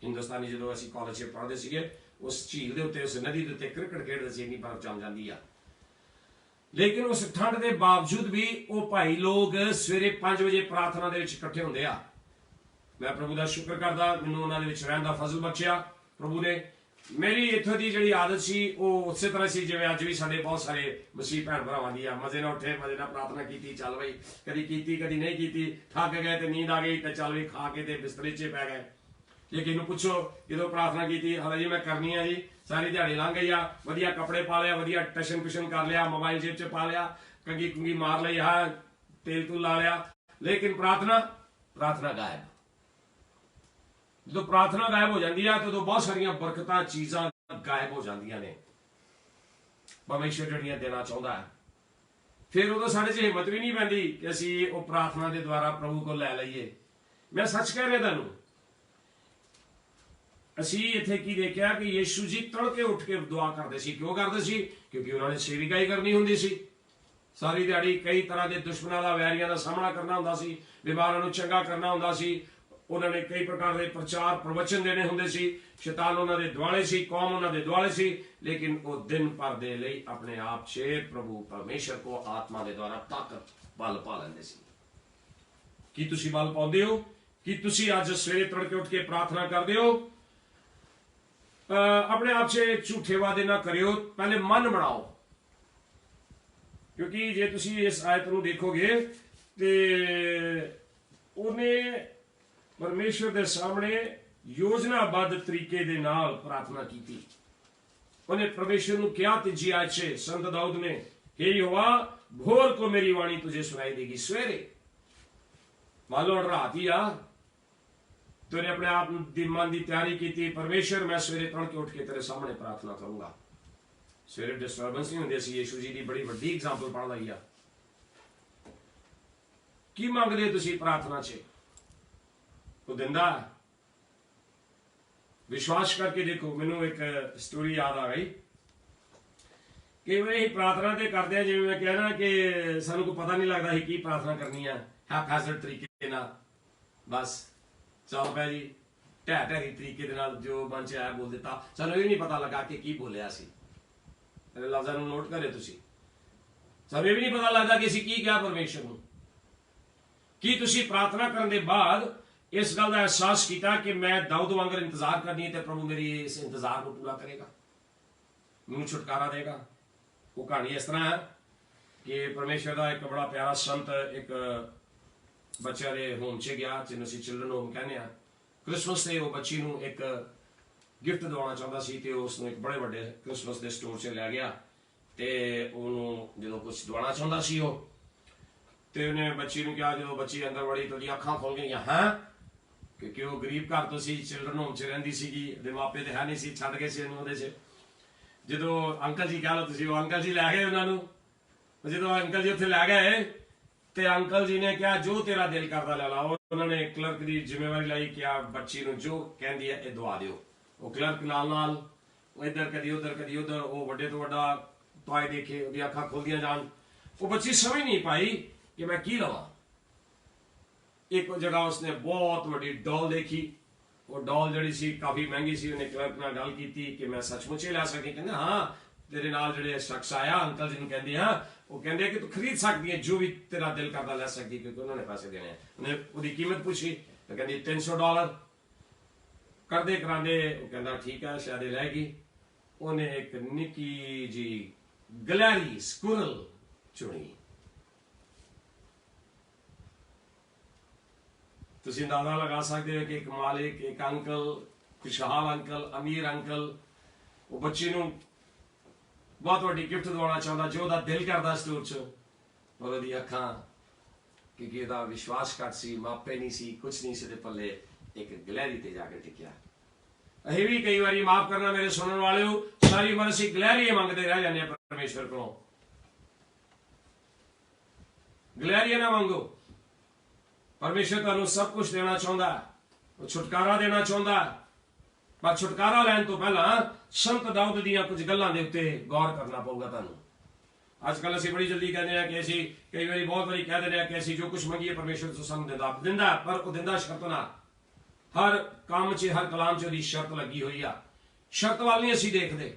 ਹਿੰਦੁਸਤਾਨੀ ਜਦੋਂ ਅਸੀਂ ਕਾਲਜ 'ਚ ਪੜ੍ਹਦੇ ਸੀਗੇ, ਉਸ ਝੀਲ ਦੇ ਉੱਤੇ, ਉਸ ਨਦੀ ਦੇ ਉੱਤੇ ਕ੍ਰਿਕਟ ਖੇਡਦੇ ਸੀ, ਇੰਨੀ ਬਰਫ਼ ਜੰਮ ਜਾਂਦੀ ਆ। ਲੇਕਿਨ ਉਸ ਠੰਡ ਦੇ ਬਾਵਜੂਦ ਵੀ ਉਹ ਭਾਈ ਲੋਕ ਸਵੇਰੇ 5 ਵਜੇ ਪ੍ਰਾਰਥਨਾ ਦੇ ਵਿੱਚ ਇਕੱਠੇ ਹੁੰਦੇ ਆ। ਮੈਂ ਪ੍ਰਭੂ ਦਾ ਸ਼ੁਕਰ ਕਰਦਾ, ਮੈਨੂੰ ਉਹਨਾਂ ਦੇ ਵਿੱਚ ਰਹਿਣ ਦਾ ਫਜ਼ਲ ਬਖਸ਼ਿਆ ਪ੍ਰਭੂ ਨੇ। ਮੇਰੀ ਇੱਥੋਂ ਦੀ ਜਿਹੜੀ ਆਦਤ ਸੀ ਉਹ ਉਸੇ ਤਰ੍ਹਾਂ ਸੀ ਜਿਵੇਂ ਅੱਜ ਵੀ ਸਾਡੇ ਬਹੁਤ ਸਾਰੇ ਮਸੀਹ ਭੈਣ ਭਰਾਵਾਂ ਦੀ ਆ। ਮਜ਼ੇ ਨਾਲ ਉੱਠੇ, ਮਜ਼ੇ ਨਾਲ ਪ੍ਰਾਰਥਨਾ ਕੀਤੀ, ਚੱਲ ਬਈ, ਕਦੀ ਕੀਤੀ ਕਦੀ ਨਹੀਂ ਕੀਤੀ, ਥੱਕ ਗਏ ਤੇ ਨੀਂਦ ਆ ਗਈ ਤੇ ਚੱਲ ਵੀ ਖਾ ਕੇ ਤੇ ਬਿਸਤਰੇ 'ਚ ਪੈ ਗਏ। ਜੇ ਕਿਸੇ ਨੂੰ ਪੁੱਛੋ ਜਦੋਂ ਪ੍ਰਾਰਥਨਾ ਕੀਤੀ, ਹਾਲੇ ਜੀ ਮੈਂ ਕਰਨੀ ਆ ਜੀ, ਸਾਰੀ ਦਿਹਾੜੀ ਲੰਘ ਗਈ ਆ, ਵਧੀਆ ਕੱਪੜੇ ਪਾ ਲਿਆ, ਵਧੀਆ ਟਸ਼ਨ ਪਿਸ਼ਨ ਕਰ ਲਿਆ, ਮੋਬਾਈਲ ਜੇਬ 'ਚ ਪਾ ਲਿਆ, ਕੰਗੀ ਕੁੰਗੀ ਮਾਰ ਲਈ, ਹਾਂ ਤੇਲ ਤੂਲ ਲਾ ਲਿਆ, ਲੇਕਿਨ ਪ੍ਰਾਰਥਨਾ ਗਾਇਬ। ਜਦੋਂ ਪ੍ਰਾਰਥਨਾ ਗਾਇਬ ਹੋ ਜਾਂਦੀ ਆ ਤਾਂ ਉਦੋਂ ਬਹੁਤ ਸਾਰੀਆਂ ਬਰਕਤਾਂ, ਚੀਜ਼ਾਂ ਗਾਇਬ ਹੋ ਜਾਂਦੀਆਂ ਨੇ ਪਰਮੇਸ਼ਰ ਜਿਹੜੀਆਂ ਦੇਣਾ ਚਾਹੁੰਦਾ ਹੈ। ਫਿਰ ਉਦੋਂ ਸਾਡੇ 'ਚ ਹਿੰਮਤ ਵੀ ਨਹੀਂ ਪੈਂਦੀ ਕਿ ਅਸੀਂ ਉਹ ਪ੍ਰਾਰਥਨਾ ਦੇ ਦੁਆਰਾ ਪ੍ਰਭੂ ਕੋਲ ਲੈ ਲਈਏ। ਮੈਂ ਸੱਚ ਕਹਿ ਰਿਹਾ ਤੁਹਾਨੂੰ, ਅਸੀਂ ਇੱਥੇ ਕੀ ਦੇਖਿਆ ਕਿ ਯੀਸ਼ੂ ਜੀ ਤੜਕੇ ਉੱਠ ਕੇ ਦੁਆ ਕਰਦੇ ਸੀ। ਕਿਉਂ ਕਰਦੇ ਸੀ? ਕਿਉਂਕਿ ਉਹਨਾਂ ਨੇ ਸੇਵਿਕਾਈ ਕਰਨੀ ਹੁੰਦੀ ਸੀ। ਸਾਰੀ ਦਿਹਾੜੀ ਕਈ ਤਰ੍ਹਾਂ ਦੇ ਦੁਸ਼ਮਣਾਂ ਦਾ, ਵੈਰੀਆਂ ਦਾ ਸਾਹਮਣਾ ਕਰਨਾ ਹੁੰਦਾ ਸੀ, ਬਿਮਾਰਾਂ ਨੂੰ ਚੰਗਾ ਕਰਨਾ ਹੁੰਦਾ ਸੀ। ਉਹਨਾਂ ਨੇ ਕਈ ਪ੍ਰਕਾਰ ਦੇ ਪ੍ਰਚਾਰ ਪ੍ਰਵਚਨ ਦੇਣੇ ਹੁੰਦੇ ਸੀ। ਸ਼ੈਤਾਨ ਉਹਨਾਂ ਦੇ ਦੁਆਲੇ ਸੀ, ਕੌਮ ਉਹਨਾਂ ਦੇ ਦੁਆਲੇ ਸੀ, ਲੇਕਿਨ ਉਹ ਦਿਨ ਭਰ ਦੇ ਲਈ ਆਪਣੇ ਆਪ 'ਚ ਪ੍ਰਭੂ ਪਰਮੇਸ਼ਰ ਕੋ ਆਤਮਾ ਦੇ ਦੁਆਰਾ ਤਾਕਤ ਬਲ ਪਾ ਲੈਂਦੇ ਸੀ। ਕੀ ਤੁਸੀਂ ਬਲ ਪਾਉਂਦੇ ਹੋ? ਕੀ ਤੁਸੀਂ ਅੱਜ ਸਵੇਰੇ ਤੜਕੇ ਉੱਠ ਕੇ ਪ੍ਰਾਰਥਨਾ ਕਰਦੇ ਹੋ? ਆਪਣੇ ਆਪ 'ਚ ਝੂਠੇ ਵਾਅਦੇ ਨਾ ਕਰਿਓ, ਪਹਿਲੇ ਮਨ ਬਣਾਓ। ਕਿਉਂਕਿ ਜੇ ਤੁਸੀਂ ਇਸ ਆਇਤ ਨੂੰ ਦੇਖੋਗੇ ਤੇ ਉਹਨੇ ਪਰਮੇਸ਼ਰ ਦੇ ਸਾਹਮਣੇ ਯੋਜਨਾਬੱਧ ਤਰੀਕੇ ਦੇ ਨਾਲ ਪ੍ਰਾਰਥਨਾ ਕੀਤੀ। ਉਹਨੇ ਪਰਮੇਸ਼ਰ ਨੂੰ ਕਿਹਾ ਤੀਜੀ ਆਇਤ 'ਚ ਸੰਤ ਦਾਊਦ ਨੇ, हे यहोवा भोर को मेरी वाणी तुझे सुनाई देगी। सवेरे मान लो रात ही आ, तूने अपने आप मन की तैयारी की, परमेश्वर मैं सवेरे तड़के उठ के तेरे सामने प्रार्थना करूंगा। सवेरे डिस्टर्बेंस नहीं होंदी। यीशु जी की बड़ी वड्डी एग्जाम्पल पढ़ लई आ। की मंगदे तुसीं प्रार्थना 'च? वो दिंदा। विश्वास करके देखो। मैनू एक स्टोरी याद आ गई कि मैं प्रार्थना तो करते हैं, जिवें मैं कहना कि सानू कोई पता नहीं लगता की प्रार्थना करनी है, हैफैजर्ड तरीके नाल बस चल पै जी, ढह ढहरी तरीके दे नाल जो मन च आया बोल दिता। सानू ये नहीं पता लगा कि की बोलिया सी। मेरे लफ्ज़ां नूं नोट करे तुसीं। सानू ये भी नहीं पता लगता कि असीं की कहा परमेश्वर नूं। की तुसीं प्रार्थना करन दे बाद इस गल का एहसास किया कि मैं दाऊद वांगर इंतजार करनी है तो प्रभु मेरी इस इंतजार को पूरा करेगा, मैनूं छुटकारा देगा। वो कहानी इस तरह है कि परमेश्वर का एक बड़ा प्यारा संत एक बच्चे के होम च गया, जिन्होंने असीं चिल्ड्रन होम कहने आ। क्रिसमस से वो बच्ची नूं एक गिफ्ट दिवाना चाहता सी ते उसनूं एक बड़े वड्डे क्रिसमस के स्टोर च लै गया ते उहनूं जदों कुछ दिवाना चाहता सी वो ते उहने बच्ची नूं कहा, जो बच्ची अंदर वड़ी तो अखां खुल गईयां। हाँ, क्योंकि वो गरीब घर तो सी, चिल्ड्रन होम च रहिंदी सीगी, दे मापे ते है नहीं सी, छड्ड गए सी उहनूं उहदे च। जो अंकल जी कह लो तुसीं, वो अंकल जी लै गए उन्होंने। जो अंकल जी उत्थे लै गए तो अंकल जी ने कहा जो तेरा दिल करता लै ला। उन्होंने क्लर्क की जिम्मेवारी लाई, क्या बच्ची नूं जो कहती है ये दवा दिओ। वो क्लर्क नाल नाल इधर कदी उधर वो वड्डे तो वड्डा टॉय देखे, उसदी अखां खुलदियां जान। वो बच्ची समझ नहीं पाई कि मैं की लवां। एक जगह उसने बहुत वड्डी डॉल देखी। वो डॉल जड़ी सी काफ़ी महंगी सी। उन्हें क्लर्क नाल गल की कि मैं सचमुच ही लै सकी। कहते हाँ, तेरे नाल जिहड़े शख्स आया अंकल जी नूं कहंदे हाँ, वो कहंदे कि तू खरीद सकती है जो भी तेरा दिल करता लै सकती, क्योंकि उन्होंने पैसे देने हैं। उन्हें उसकी कीमत पूछी तो कहंदी $300। करदे करांदे वो कहंदा ठीक है शायद लैगी। उन्हें एक निक्की जी गलैरी स्कुरल चुनी। तुसीं अंदाजा लगा सकते हो कि एक मालिक, एक अंकल, खुशहाल अंकल, अमीर अंकल वो बच्ची नूं बहुत वड्डी गिफ्ट दिवाना चाहता, जो उसदा दिल करदा स्टोर च, पर उसदी अखां क्योंकि उसदा विश्वास घट सी, मापे नहीं सी, कुछ नहीं सी, पल्ले एक गलैरी ते जाके टिकिया। असीं भी कई बारी, माफ करना मेरे सुनने वाले, सारी उम्र असीं गलैरी मंगते रह जाने परमेश्वर को। गलैरियां ना मंगो। परमेश्वर तुहानूं सब कुछ देना चाहता है, वो छुटकारा देना चाहता है, पर छुटकारा लैन तो पहला संत दाऊद दीयां कुछ गल्लां दे उत्ते गौर करना पऊगा तुहानूं। अजकल असीं बड़ी जल्दी कहते हैं कि असीं कई बारी बहुत बारी कह दिंदे हैं कि असीं जो कुछ मंगीए परमेश्वर तो सानूं दिंदा, पर वो दिंदा शर्त नाल। हर काम च, हर कलाम च उसदी शर्त लगी हुई आ। शर्त वाल नहीं असीं देखदे।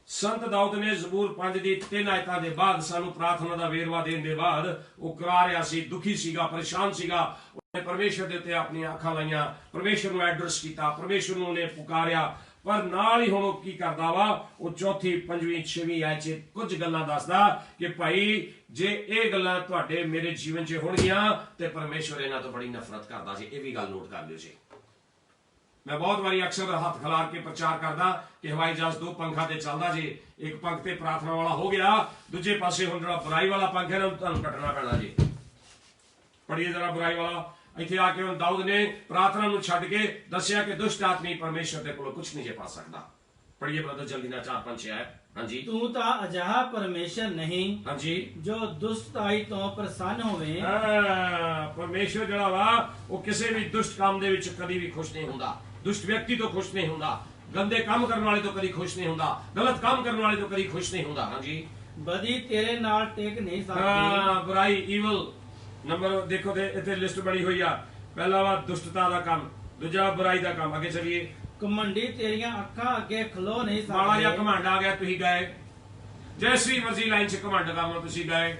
संत दाऊद ने जबूर 5 दी 3 आयतां दे बाद सानूं प्रार्थना दा वेरवा देण दे बाद वो करा रहा सी, दुखी सीगा, परेशान सीगा। उन्हें परमेश्वर दे उत्ते अपनी अखां लाइयां, परमेश्वर नूं एड्रेस कीता, परमेश्वर नूं उन्हें पुकारिया, ਪਰ ਨਾਲ ਹੀ ਹੁਣ ਉਹ ਕੀ ਕਰਦਾ ਵਾ, ਉਹ ਚੌਥੀ 5ਵੀਂ 6ਵੀਂ ਆਇਤ 'ਚ ਕੁਝ ਗੱਲਾਂ ਦੱਸਦਾ ਕਿ ਭਾਈ ਜੇ ਇਹ ਗੱਲਾਂ ਤੁਹਾਡੇ ਮੇਰੇ ਜੀਵਨ 'ਚ ਹੋਣਗੀਆਂ ਤੇ ਪਰਮੇਸ਼ਵਰ ਇਹਨਾਂ ਤੋਂ ਬੜੀ ਨਫ਼ਰਤ ਕਰਦਾ ਸੀ। ਇਹ ਵੀ ਗੱਲ ਨੋਟ ਕਰ ਲਿਓ ਜੀ। ਮੈਂ ਬਹੁਤ ਵਾਰੀ ਅਕਸਰ ਹੱਥ ਖਿਲਾਰ ਕੇ ਪ੍ਰਚਾਰ ਕਰਦਾ ਕਿ ਹਵਾਈ ਜਹਾਜ਼ ਦੋ ਪੰਖਾਂ ਤੇ ਚੱਲਦਾ ਜੀ। ਇੱਕ ਪੰਖ ਤੇ ਪ੍ਰਾਰਥਨਾ ਵਾਲਾ ਹੋ ਗਿਆ, ਦੂਜੇ ਪਾਸੇ ਹੁਣ ਜਿਹੜਾ ਬੁਰਾਈ ਵਾਲਾ ਪੰਖ ਹੈ ਨਾ ਤੁਹਾਨੂੰ ਕੱਟਣਾ ਪੈਣਾ ਜੀ। ਪੜੀਏ ਜਰਾ ਬੁਰਾਈ ਵਾਲਾ। ਇੱਥੇ ਆ ਕੇ ਹੁਣ ਦਾਊਦ ਨੇ ਪ੍ਰਾਰਥਨਾ ਨੂੰ ਛੱਡ ਕੇ ਦੱਸਿਆ ਕਿ ਦੁਸ਼ਟ ਆਦਮੀ ਪਰਮੇਸ਼ਵਰ ਦੇ ਕੋਲੋਂ ਕੁਝ ਨਹੀਂ ਜੇ ਪਾ ਸਕਦਾ। ਪੜੀਏ ਬ੍ਰਦਰ ਜਲਦੀ ਨਾਲ 4-5 ਆਇਤ। ਹਾਂਜੀ। ਤੂੰ ਤਾਂ ਅਜਿਹਾ ਪਰਮੇਸ਼ਰ ਨਹੀਂ ਹਾਂਜੀ ਜੋ ਦੁਸ਼ਟਾਈ ਤੋਂ ਪ੍ਰਸੰਨ ਹੋਵੇ। ਪਰਮੇਸ਼ਵਰ ਜਿਹੜਾ ਵਾ ਉਹ ਕਿਸੇ ਵੀ ਦੁਸ਼ਟ ਕੰਮ ਦੇ ਵਿੱਚ ਕਦੀ ਵੀ ਖੁਸ਼ ਨਹੀਂ ਹੁੰਦਾ, ਦੁਸ਼ਟ ਵਿਅਕਤੀ ਤੋਂ ਖੁਸ਼ ਨਹੀਂ ਹੁੰਦਾ, ਗੰਦੇ ਕੰਮ ਕਰਨ ਵਾਲੇ ਤੋਂ ਕਦੀ ਖੁਸ਼ ਨਹੀਂ ਹੁੰਦਾ, ਗਲਤ ਕੰਮ ਕਰਨ ਵਾਲੇ ਤੋਂ ਕਦੀ ਖੁਸ਼ ਨਹੀਂ ਹੁੰਦਾ। ਹਾਂਜੀ। ਬਦੀ ਤੇਰੇ ਨਾਲ ਟਿਕ ਨਹੀਂ ਸਕਦੀ। ਬੁਰਾਈ ਈਵਲ ਨੰਬਰ ਦੇਖੋ ਤੇ ਇੱਥੇ ਲਿਸਟ ਬਣੀ ਹੋਈ ਆ। ਪਹਿਲਾ ਵਾ ਦੁਸ਼ਟਤਾ ਦਾ ਕੰਮ, ਦੂਜਾ ਬੁਰਾਈ ਦਾ ਕੰਮ। ਅੱਗੇ ਚਲੀਏ। ਘਮੰਡੀ ਤੇਰੀਆਂ ਅੱਖਾਂ ਅੱਗੇ ਖਲੋ ਨਹੀਂ ਸਕਦੇ। ਮਾੜਾ ਜਿਹਾ ਘਮੰਡ ਆ ਗਿਆ ਤੁਸੀਂ ਗਏ, ਜੈਸੀ ਮਰਜ਼ੀ ਲਾਈਨ 'ਚ ਘਮੰਡ ਕਰ ਲਓ ਤੁਸੀਂ ਗਏ।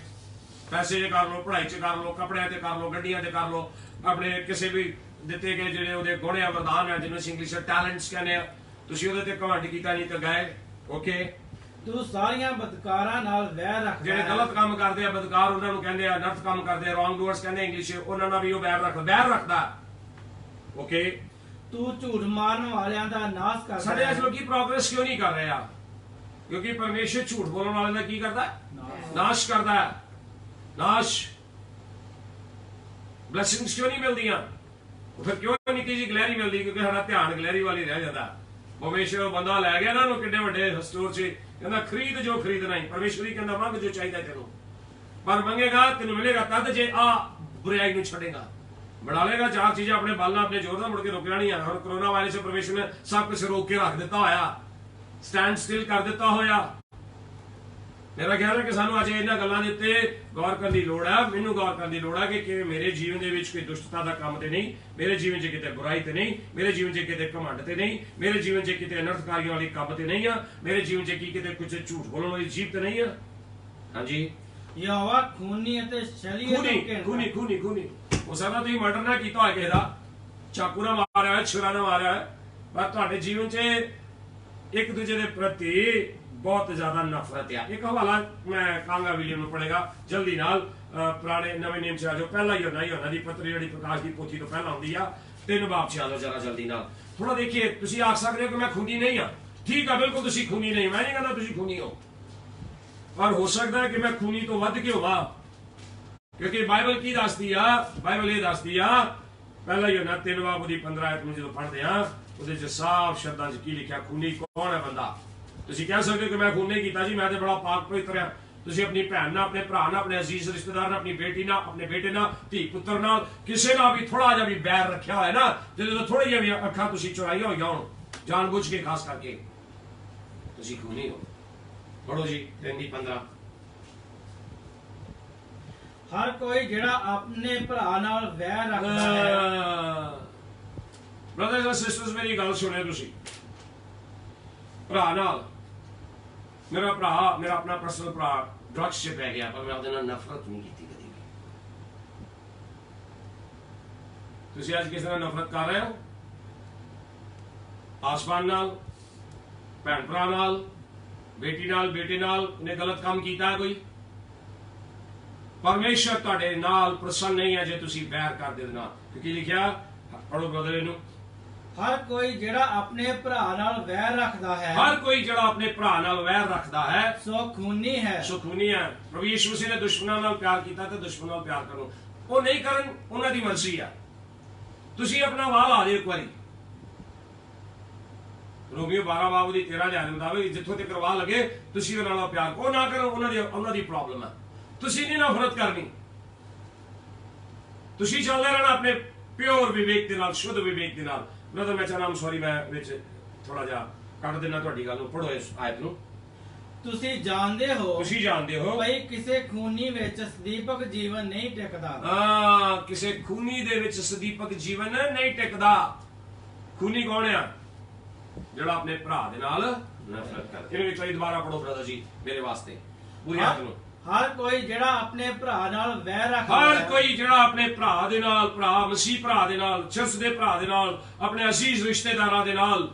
ਪੈਸੇ 'ਚ ਕਰ ਲਓ, ਪੜ੍ਹਾਈ 'ਚ ਕਰ ਲਓ, ਕੱਪੜਿਆਂ ਤੇ ਕਰ ਲਓ, ਗੱਡੀਆਂ ਤੇ ਕਰ ਲਓ, ਆਪਣੇ ਕਿਸੇ ਵੀ ਦਿੱਤੇ ਗਏ ਜਿਹੜੇ ਉਹਦੇ ਗੁਣ ਆ ਵਰਦਾਨ ਆ ਜਿਹਨੂੰ ਅਸੀਂ ਇੰਗਲਿਸ਼ ਟੈਲੈਂਟਸ ਕਹਿੰਦੇ ਆ, ਤੁਸੀਂ ਉਹਦੇ ਤੇ ਘਮੰਡ ਕੀਤਾ ਨਹੀਂ ਤਾਂ ਗਏ। ਓਕੇ। ਤੂੰ ਸਾਰੀਆਂ ਬਦਕਾਰਾਂ ਨਾਲ ਵੈਰ ਰੱਖਦਾ। ਜਿਹੜੇ ਗਲਤ ਕੰਮ ਕਰਦੇ ਆ ਬਦਕਾਰ ਉਹਨਾਂ ਨੂੰ ਕਹਿੰਦੇ ਆ, ਨਰਤ ਕੰਮ ਕਰਦੇ ਆ ਰੋਂਗ ਡੂਅਰਸ ਕਹਿੰਦੇ ਇੰਗਲਿਸ਼, ਉਹਨਾਂ ਨਾਲ ਵੀ ਉਹ ਵੈਰ ਰੱਖਦਾ। ਓਕੇ। ਤੂੰ ਝੂਠ ਮਾਰਨ ਵਾਲਿਆਂ ਦਾ ਨਾਸ਼ ਕਰਦਾ। ਸਾਡੇ ਅੱਜ ਲੋਕੀ ਪ੍ਰੋਗਰੈਸ ਕਿਉਂ ਨਹੀਂ ਕਰ ਰਹੇ ਆ? ਕਿਉਂਕਿ ਪਰਮੇਸ਼ਰ ਝੂਠ ਬੋਲਣ ਵਾਲੇ ਦਾ ਕੀ ਕਰਦਾ? ਨਾਸ਼ ਕਰਦਾ ਹੈ। ਨਾਸ਼। ਬਲੇਸਿੰਗਸ ਕਿਉਂ ਨਹੀਂ ਮਿਲਦੀਆਂ? ਫਿਰ ਕਿਉਂ ਨਿੱਕੀ ਜਿਹੀ ਗਲੈਰੀ ਮਿਲਦੀ? ਕਿਉਂਕਿ ਸਾਡਾ ਧਿਆਨ ਗਲੈਰੀ ਵਾਲੀ ਰਹਿ ਜਾਂਦਾ। ਪਰਮੇਸ਼ਰ ਬੰਦਾ ਲੈ ਗਿਆ ਨਾ ਉਹਨੂੰ ਕਿੰਨੇ ਵੱਡੇ ਸਟੋਰ 'ਚ, ਕਹਿੰਦਾ ਖਰੀਦ ਜੋ ਖਰੀਦਣਾ ਹੀ। ਪਰਮੇਸ਼ਰ ਹੀ ਕਹਿੰਦਾ ਮੰਗ ਜੋ ਚਾਹੀਦਾ ਤੈਨੂੰ, ਪਰ ਮੰਗੇਗਾ ਤੈਨੂੰ ਮਿਲੇਗਾ ਤਦ ਜੇ ਆ ਬੁਰਾਈ ਨੂੰ ਛੱਡੇਗਾ। ਬਣਾ ਲੇਗਾ ਚਾਰ ਚੀਜ਼ਾਂ ਆਪਣੇ ਬਲ ਨਾਲ ਆਪਣੇ ਜ਼ੋਰ ਨਾਲ, ਮੁੜ ਕੇ ਰੁਕਣਾ ਨਹੀਂ ਆ। ਹੁਣ ਕਰੋਨਾ ਵਾਇਰਸ ਪਰਮੇਸ਼ਰ ਨੇ ਸਭ ਕੁਝ ਰੋਕ ਕੇ ਰੱਖ ਦਿੱਤਾ ਹੋਇਆ, ਸਟੈਂਡ ਸਟਿਲ ਕਰ ਦਿੱਤਾ ਹੋਇਆ। ਮੇਰਾ ਖਿਆਲ ਹੈ ਕਿ ਸਾਨੂੰ ਅੱਜ ਇਹਨਾਂ ਗੱਲਾਂ ਦੇ ਉੱਤੇ ਗੌਰ ਕਰਨ ਦੀ ਲੋੜ ਹੈ। ਮੈਨੂੰ ਗੌਰ ਕਰਨ ਦੀ ਲੋੜ ਹੈ ਕਿ ਮੇਰੇ ਜੀਵਨ ਦੇ ਵਿੱਚ ਕੋਈ ਦੁਸ਼ਟਤਾ ਦਾ ਕੰਮ ਤੇ ਨਹੀਂ, ਮੇਰੇ ਜੀਵਨ 'ਚ ਕਿਤੇ ਬੁਰਾਈ ਤੇ ਨਹੀਂ, ਮੇਰੇ ਜੀਵਨ 'ਚ ਕਿਤੇ ਘਮੰਡ ਤੇ ਨਹੀਂ, ਮੇਰੇ ਜੀਵਨ 'ਚ ਕਿਤੇ ਅਨਰਥਕਾਰੀਆਂ ਵਾਲੀ ਕੰਮ ਤੇ ਨਹੀਂ ਆ, ਮੇਰੇ ਜੀਵਨ 'ਚ ਕਿਤੇ ਕੁਝ ਝੂਠ ਬੋਲਣ ਵਾਲੀ ਜੀਭ ਤੇ ਨਹੀਂ ਆ। ਹਾਂਜੀ। ਯਹੋਵਾ ਖੂਨੀ ਅਤੇ ਛਲੀ ਖੂਨੀ ਹੋ ਸਕਦਾ ਤੁਸੀਂ ਮਰਡਰ ਨਾ ਕੀਤਾ ਹੋਇਆ ਕਿਸੇ ਦਾ, ਚਾਕੂ ਨਾ ਮਾਰਿਆ ਹੋਇਆ, ਛੁਰਾ ਨਾ ਮਾਰਿਆ ਹੋਇਆ, ਪਰ ਤੁਹਾਡੇ ਜੀਵਨ 'ਚ ਇੱਕ ਦੂਜੇ ਦੇ ਪ੍ਰਤੀ ਬਹੁਤ ਜ਼ਿਆਦਾ ਨਫ਼ਰਤ ਆ। ਇੱਕ ਹਵਾਲਾ ਮੈਂ ਕਾਂਗਾ ਵਿਲੀਅਮ ਨੂੰ ਪੜੇਗਾ ਜਲਦੀ ਨਾਲ, ਪੁਰਾਣੇ ਨਵੇਂ ਨੇਮ 'ਚ ਆ ਜਾਓ। ਪਹਿਲਾ ਯੋਨਾ ਦੀ ਪੱਤਰੀ ਜਿਹੜੀ ਪ੍ਰਕਾਸ਼ ਦੀ ਪੋਥੀ ਤੋਂ ਪਹਿਲਾਂ ਆਉਂਦੀ ਆ, 3 ਬਾਬ 'ਚ ਆ ਜਾਓ ਜਰਾ ਜਲਦੀ ਨਾਲ। ਥੋੜਾ ਦੇਖੀਏ। ਤੁਸੀਂ ਆਖ ਸਕਦੇ ਹੋ ਕਿ ਮੈਂ ਖੂਨੀ ਨਹੀਂ ਆ। ਠੀਕ ਆ, ਬਿਲਕੁਲ ਤੁਸੀਂ ਖੂਨੀ ਨਹੀਂ। ਮੈਂ ਨਹੀਂ ਕਹਿੰਦਾ ਤੁਸੀਂ ਖੂਨੀ ਹੋ, ਪਰ ਹੋ ਸਕਦਾ ਹੈ ਕਿ ਮੈਂ ਖੂਨੀ ਤੋਂ ਵੱਧ ਕੇ ਹੋਵਾਂ, ਕਿਉਂਕਿ ਬਾਈਬਲ ਕੀ ਦੱਸਦੀ ਆ? ਬਾਈਬਲ ਇਹ ਦੱਸਦੀ ਆ, ਪਹਿਲਾ ਯੋਨਾ 3 ਬਾਬ ਉਹਦੀ 15 ਆਇਤ ਨੂੰ ਜਦੋਂ ਪੜ੍ਹਦੇ ਆ, ਉਹਦੇ 'ਚ ਸਾਫ਼ ਸ਼ਬਦਾਂ 'ਚ ਕੀ ਲਿਖਿਆ? ਖੂਨੀ ਕੌਣ ਹੈ ਬੰਦਾ? ਤੁਸੀਂ ਕਹਿ ਸਕਦੇ ਹੋ ਕਿ ਮੈਂ ਖੂਨ ਨਹੀਂ ਕੀਤਾ ਜੀ, ਮੈਂ ਤੇ ਬੜਾ ਪਾਕ ਪਵਿੱਤਰ ਆ। ਤੁਸੀਂ ਆਪਣੀ ਭੈਣ ਨਾਲ, ਆਪਣੇ ਭਰਾ ਨਾਲ, ਆਪਣੇ ਅਜ਼ੀਜ਼ ਰਿਸ਼ਤੇਦਾਰ ਨਾਲ, ਆਪਣੀ ਬੇਟੀ ਨਾਲ, ਆਪਣੇ ਬੇਟੇ ਨਾਲ, ਧੀ ਪੁੱਤਰ ਨਾਲ, ਕਿਸੇ ਨਾਲ ਵੀ ਥੋੜਾ ਜਿਹਾ ਵੀ ਬੈਰ ਰੱਖਿਆ ਹੋਇਆ ਨਾ, ਜਦੋਂ ਥੋੜੀ ਜਿਹੀ ਵੀ ਅੱਖਾਂ ਤੁਸੀਂ ਚੁਰਾਈਆਂ ਹੋਈਆਂ ਹੋਣ ਜਾਣ ਬੁੱਝ ਕੇ, ਖਾਸ ਕਰਕੇ, ਤੁਸੀਂ ਖੂਨੀ ਹੋ। ਪੜੋ ਜੀ 3:15। ਹਰ ਕੋਈ ਜਿਹੜਾ ਆਪਣੇ ਭਰਾ ਨਾਲ ਵੈਰ ਰੱਖਦਾ ਹੈ। ਬ੍ਰਦਰਸ ਐਂਡ ਸਿਸਟਰਸ ਮੇਰੀ ਗੱਲ ਸੁਣਿਓ ਤੁਸੀਂ। ਭਰਾ ਨਾਲ, ਮੇਰਾ ਭਰਾ, ਮੇਰਾ ਆਪਣਾ ਪਰਸਨਲ ਭਰਾ ਡਰੱਗਸ 'ਚ ਪੈ ਗਿਆ, ਪਰ ਮੈਂ ਉਹਦੇ ਨਾਲ ਨਫ਼ਰਤ ਨਹੀਂ ਕੀਤੀ ਕਦੀ ਵੀ। ਤੁਸੀਂ ਅੱਜ ਕਿਸੇ ਨਾਲ ਨਫ਼ਰਤ ਕਰ ਰਹੇ ਹੋ? ਆਸਮਾਨ ਨਾਲ, ਭੈਣ ਭਰਾ ਨਾਲ, ਬੇਟੀ ਨਾਲ, ਬੇਟੇ ਨਾਲ ਉਹਨੇ ਗਲਤ ਕੰਮ ਕੀਤਾ ਹੈ ਕੋਈ? ਪਰਮੇਸ਼ਰ ਤੁਹਾਡੇ ਨਾਲ ਪ੍ਰਸੰਨ ਨਹੀਂ ਹੈ ਜੇ ਤੁਸੀਂ ਵੈਰ ਕਰਦੇ ਉਹਦੇ ਨਾਲ। ਕਿਉਂਕਿ ਲਿਖਿਆ, ਪੜੋ ਬ੍ਰਦਰ ਇਹਨੂੰ, ਹਰ ਕੋਈ ਜਿਹੜਾ ਆਪਣੇ ਭਰਾ ਨਾਲ ਵੈਰ ਰੱਖਦਾ ਹੈ, ਹਰ ਕੋਈ ਜਿਹੜਾ ਆਪਣੇ ਭਰਾ ਨਾਲ ਵੈਰ ਰੱਖਦਾ ਹੈ, ਸੋ ਖੂਨੀ ਹੈ। ਸੋ ਖੂਨੀ ਹੈ। ਪ੍ਰਭੂ ਯਿਸੂ ਮਸੀਹ ਨੇ ਦੁਸ਼ਮਣਾਂ ਨਾਲ ਪਿਆਰ ਕੀਤਾ ਤੇ ਦੁਸ਼ਮਣਾਂ ਨਾਲ ਪਿਆਰ ਕਰੋ। ਉਹ ਨਹੀਂ ਕਰਨ, ਉਹਨਾਂ ਦੀ ਮਰਜ਼ੀ ਆ। ਤੁਸੀਂ ਆਪਣਾ ਵਾਹ ਲਾ ਦਿਓ ਇੱਕ ਵਾਰੀ। ਰੋਮੀਓ 12 ਬਾਬ ਦੀ 13 ਅਧਿਆਇ ਮੁਤਾਬਿਕ ਜਿੱਥੋਂ ਤੱਕ ਵਾਹ ਲੱਗੇ ਤੁਸੀਂ ਉਹਨਾਂ ਨਾਲ ਪਿਆਰ ਕਰੋ, ਨਾ ਕਰੋ, ਉਹਨਾਂ ਦੀ ਪ੍ਰੋਬਲਮ ਹੈ। ਤੁਸੀਂ ਨਹੀਂ ਨਫ਼ਰਤ ਕਰਨੀ। ਤੁਸੀਂ ਚੱਲਦੇ ਰਹਿਣਾ ਆਪਣੇ ਪਿਓਰ ਵਿਵੇਕ ਦੇ ਨਾਲ, ਸ਼ੁੱਧ ਵਿਵੇਕ ਦੇ ਨਾਲ। ਬ੍ਰਦਰ ਮੈਂ ਚਾਹਨਾ ਸੌਰੀ, ਮੈਂ ਵਿੱਚ ਥੋੜਾ ਜਿਹਾ ਕੱਢ ਦੇਣਾ ਤੁਹਾਡੀ ਗੱਲ ਨੂੰ। ਪੜੋ ਇਸ ਆਇਤ ਨੂੰ। ਤੁਸੀਂ ਜਾਣਦੇ ਹੋ ਭਈ ਕਿਸੇ ਖੂਨੀ ਵਿੱਚ ਸਦੀਪਕ ਜੀਵਨ ਨਹੀਂ ਟਿਕਦਾ। ਕਿਸੇ ਖੂਨੀ ਦੇ ਵਿੱਚ ਸਦੀਪਕ ਜੀਵਨ ਨਹੀਂ ਟਿਕਦਾ। ਖੂਨੀ ਕੌਣ ਆ? ਜਿਹੜਾ ਆਪਣੇ ਭਰਾ ਦੇ ਨਾਲ ਨਫ਼ਰਤ ਕਰਦਾ। ਇਹਨੂੰ ਇੱਕ ਵਾਰੀ ਦੁਬਾਰਾ ਪੜੋ ਬ੍ਰਦਰ ਜੀ ਮੇਰੇ ਵਾਸਤੇ, ਪੂਰੀ ਆਇਤ ਨੂੰ। ਹਰ ਕੋਈ ਜਿਹੜਾ ਆਪਣੇ ਭਰਾ ਨਾਲ ਵੈਰ ਰੱਖਦਾ ਹੈ, ਹਰ ਕੋਈ ਜਿਹੜਾ ਆਪਣੇ ਭਰਾ ਦੇ ਨਾਲ, ਭਰਾ ਮਸੀਹ ਭਰਾ ਦੇ ਨਾਲ, ਚਰਚ ਦੇ ਭਰਾ ਦੇ ਨਾਲ, ਆਪਣੇ ਅਜ਼ੀਜ਼ ਰਿਸ਼ਤੇਦਾਰਾਂ ਦੇ ਨਾਲ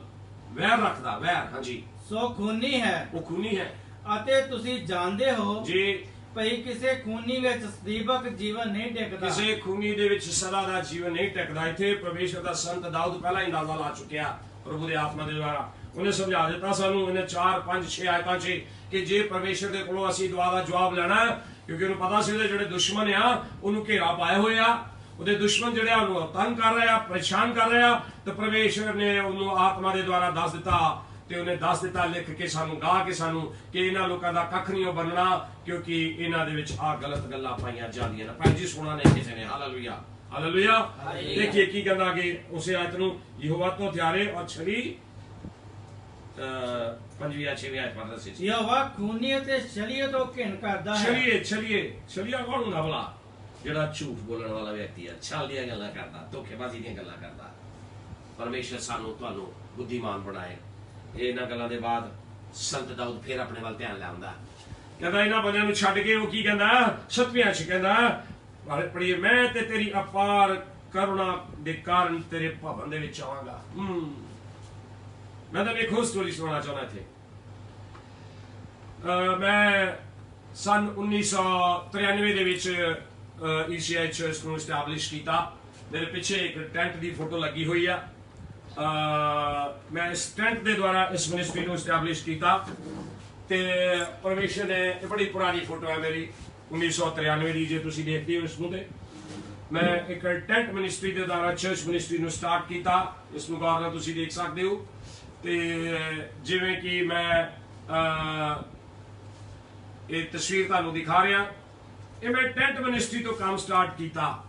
ਵੈਰ ਰੱਖਦਾ, ਵੈਰ, ਹਾਂਜੀ, ਸੋ ਖੂਨੀ ਹੈ। ਉਹ ਖੂਨੀ ਹੈ ਅਤੇ ਤੁਸੀਂ ਜਾਣਦੇ ਹੋ ਜੀ। ਭਈ ਕਿਸੇ ਖੂਨੀ ਵਿੱਚ ਸਦੀਵਕ ਜੀਵਨ ਨਹੀਂ ਟਿਕਦਾ। ਕਿਸੇ ਖੂਨੀ ਦੇ ਵਿੱਚ ਸਦਾ ਦਾ ਜੀਵਨ ਨਹੀਂ ਟਿਕਦਾ। ਇੱਥੇ ਪਰਮੇਸ਼ਰ ਦਾ ਸੰਤ ਦਾਊਦ ਪਹਿਲਾਂ ਹੀ ਅੰਦਾਜ਼ਾ ਲਾ ਚੁੱਕਿਆ ਪ੍ਰਭੂ ਦੇ ਆਤਮਾ ਦੇ ਦੁਆਰਾ। ਉਹਨੇ ਸਮਝਾ ਦਿੱਤਾ ਸਾਨੂੰ ਇਹਨੇ 4, 5, 6 ਆਇਤਾਂ 'ਚ ਕਿ ਜੇ ਪਰਮੇਸ਼ਰ ਦੇ ਕੋਲੋਂ ਅਸੀਂ ਦੁਆ ਦਾ ਜਵਾਬ ਲੈਣਾ, ਕਿਉਂਕਿ ਉਹਨੂੰ ਪਤਾ ਸੀ ਉਹਦੇ ਜਿਹੜੇ ਦੁਸ਼ਮਣ ਆ ਉਹਨੂੰ ਘੇਰਾ ਪਾਏ ਹੋਏ ਆ, ਉਹਦੇ ਦੁਸ਼ਮਣ ਜਿਹੜੇ ਆ ਉਹਨੂੰ ਤੰਗ ਕਰ ਰਹੇ ਆ, ਪਰੇਸ਼ਾਨ ਕਰ ਰਹੇ ਆ, ਤੇ ਪਰਮੇਸ਼ਰ ਨੇ ਉਹਨੂੰ ਆਤਮਾ ਦੇ ਦੁਆਰਾ ਦੱਸ ਦਿੱਤਾ, ਤੇ ਉਹਨੇ ਦੱਸ ਦਿੱਤਾ ਲਿਖ ਕੇ ਸਾਨੂੰ, ਗਾ ਕੇ ਸਾਨੂੰ, ਕਿ ਇਹਨਾਂ ਲੋਕਾਂ ਦਾ ਕੱਖ ਨਹੀਂ ਬਣਨਾ, ਕਿਉਂਕਿ ਇਹਨਾਂ ਦੇ ਵਿੱਚ ਆ ਗਲਤ ਗੱਲਾਂ ਪਾਈਆਂ ਜਾਂਦੀਆਂ ਨੇ। ਭੈਣ ਜੀ ਸੁਣਾ ਨੇ ਕਿਸੇ ਨੇ, ਹਾਲੇਲੂਇਆ, ਹਾਲੇਲੂਇਆ। ਦੇਖੀਏ ਕੀ ਕਹਿੰਦਾ ਕਿ ਉਸੇ ਆਇਤ ਨੂੰ, ਯਹੋਵਾ ਤੋਂ ਤਿਆਰੇ ਔਰ ਛਲੀ 5ਵੀਂ 6ਵੀਂ ਆਇਤ ਪੜ੍ਹਦਾ ਸੀ। ਯਹੋਵਾ ਖੂਨੀ ਅਤੇ ਛਲੀਏ ਤੋਂ ਘਿਣ ਕਰਦਾ ਹੈ। ਛਲੀਆ ਕੌਣ ਹੁੰਦਾ ਭਲਾ? ਜਿਹੜਾ ਝੂਠ ਬੋਲਣ ਵਾਲਾ ਵਿਅਕਤੀ ਹੈ, ਛਲ ਦੀਆਂ ਗੱਲਾਂ ਕਰਦਾ, ਧੋਖੇਬਾਜ਼ੀ ਦੀਆਂ ਗੱਲਾਂ ਕਰਦਾ। ਪਰਮੇਸ਼ਰ ਸਾਨੂੰ ਤੁਹਾਨੂੰ ਬੁੱਧੀਮਾਨ ਬਣਾਏ। ਇਹਨਾਂ ਗੱਲਾਂ ਦੇ ਬਾਅਦ ਸੰਤ ਦਾਊਦ ਫਿਰ ਆਪਣੇ ਵੱਲ ਧਿਆਨ ਲਾਉਂਦਾ, ਕਹਿੰਦਾ ਇਹਨਾਂ ਬੰਦਿਆਂ ਨੂੰ ਛੱਡ ਕੇ ਉਹ ਕੀ ਕਹਿੰਦਾ 7ਵੀਂ 'ਚ ਕਹਿੰਦਾ, ਪੜੀਏ, ਮੈਂ ਤੇ ਤੇਰੀ ਅਪਾਰ ਕਰੁਣਾ ਦੇ ਕਾਰਨ ਤੇਰੇ ਭਵਨ ਦੇ ਵਿੱਚ ਆਵਾਂਗਾ। ਮੈਂ ਤਾਂ ਇੱਕ ਹੋਰ ਸਟੋਰੀ ਸੁਣਾਉਣਾ ਚਾਹੁੰਦਾ ਇੱਥੇ। ਮੈਂ ਸਨ 1993 ਦੇ ਵਿੱਚ ECI ਚਰਚ ਨੂੰ ਸਟੈਬਲਿਸ਼ ਕੀਤਾ। ਮੇਰੇ ਪਿੱਛੇ ਇੱਕ ਟੈਂਟ ਦੀ ਫੋਟੋ ਲੱਗੀ ਹੋਈ ਆ। ਮੈਂ ਇਸ ਟੈਂਟ ਦੇ ਦੁਆਰਾ ਇਸ ਮਿਨਿਸਟਰੀ ਨੂੰ ਸਟੈਬਲਿਸ਼ ਕੀਤਾ, ਤੇ ਪਰਮੇਸ਼ਰ ਨੇ, ਇਹ ਬੜੀ ਪੁਰਾਣੀ ਫੋਟੋ ਹੈ ਮੇਰੀ 1993 ਦੀ, ਜੇ ਤੁਸੀਂ ਦੇਖਦੇ ਹੋ ਇਸ ਨੂੰ, ਤੇ ਮੈਂ ਇੱਕ ਟੈਂਟ ਮਿਨਿਸਟਰੀ ਦੇ ਦੁਆਰਾ ਚਰਚ ਮਿਨਿਸਟਰੀ ਨੂੰ ਸਟਾਰਟ ਕੀਤਾ। ਇਸ ਨੂੰ ਗੌਰ ਨਾਲ ਤੁਸੀਂ ਦੇਖ ਸਕਦੇ ਹੋ। ਤੇ ਜਿਵੇਂ ਕਿ ਮੈਂ ਇਹ ਤਸਵੀਰ ਤੁਹਾਨੂੰ ਦਿਖਾ ਰਿਹਾ, ਇਹ ਮੈਂ ਟੈਂਟ ਮਿਨਿਸਟਰੀ ਤੋਂ ਕੰਮ ਸਟਾਰਟ ਕੀਤਾ।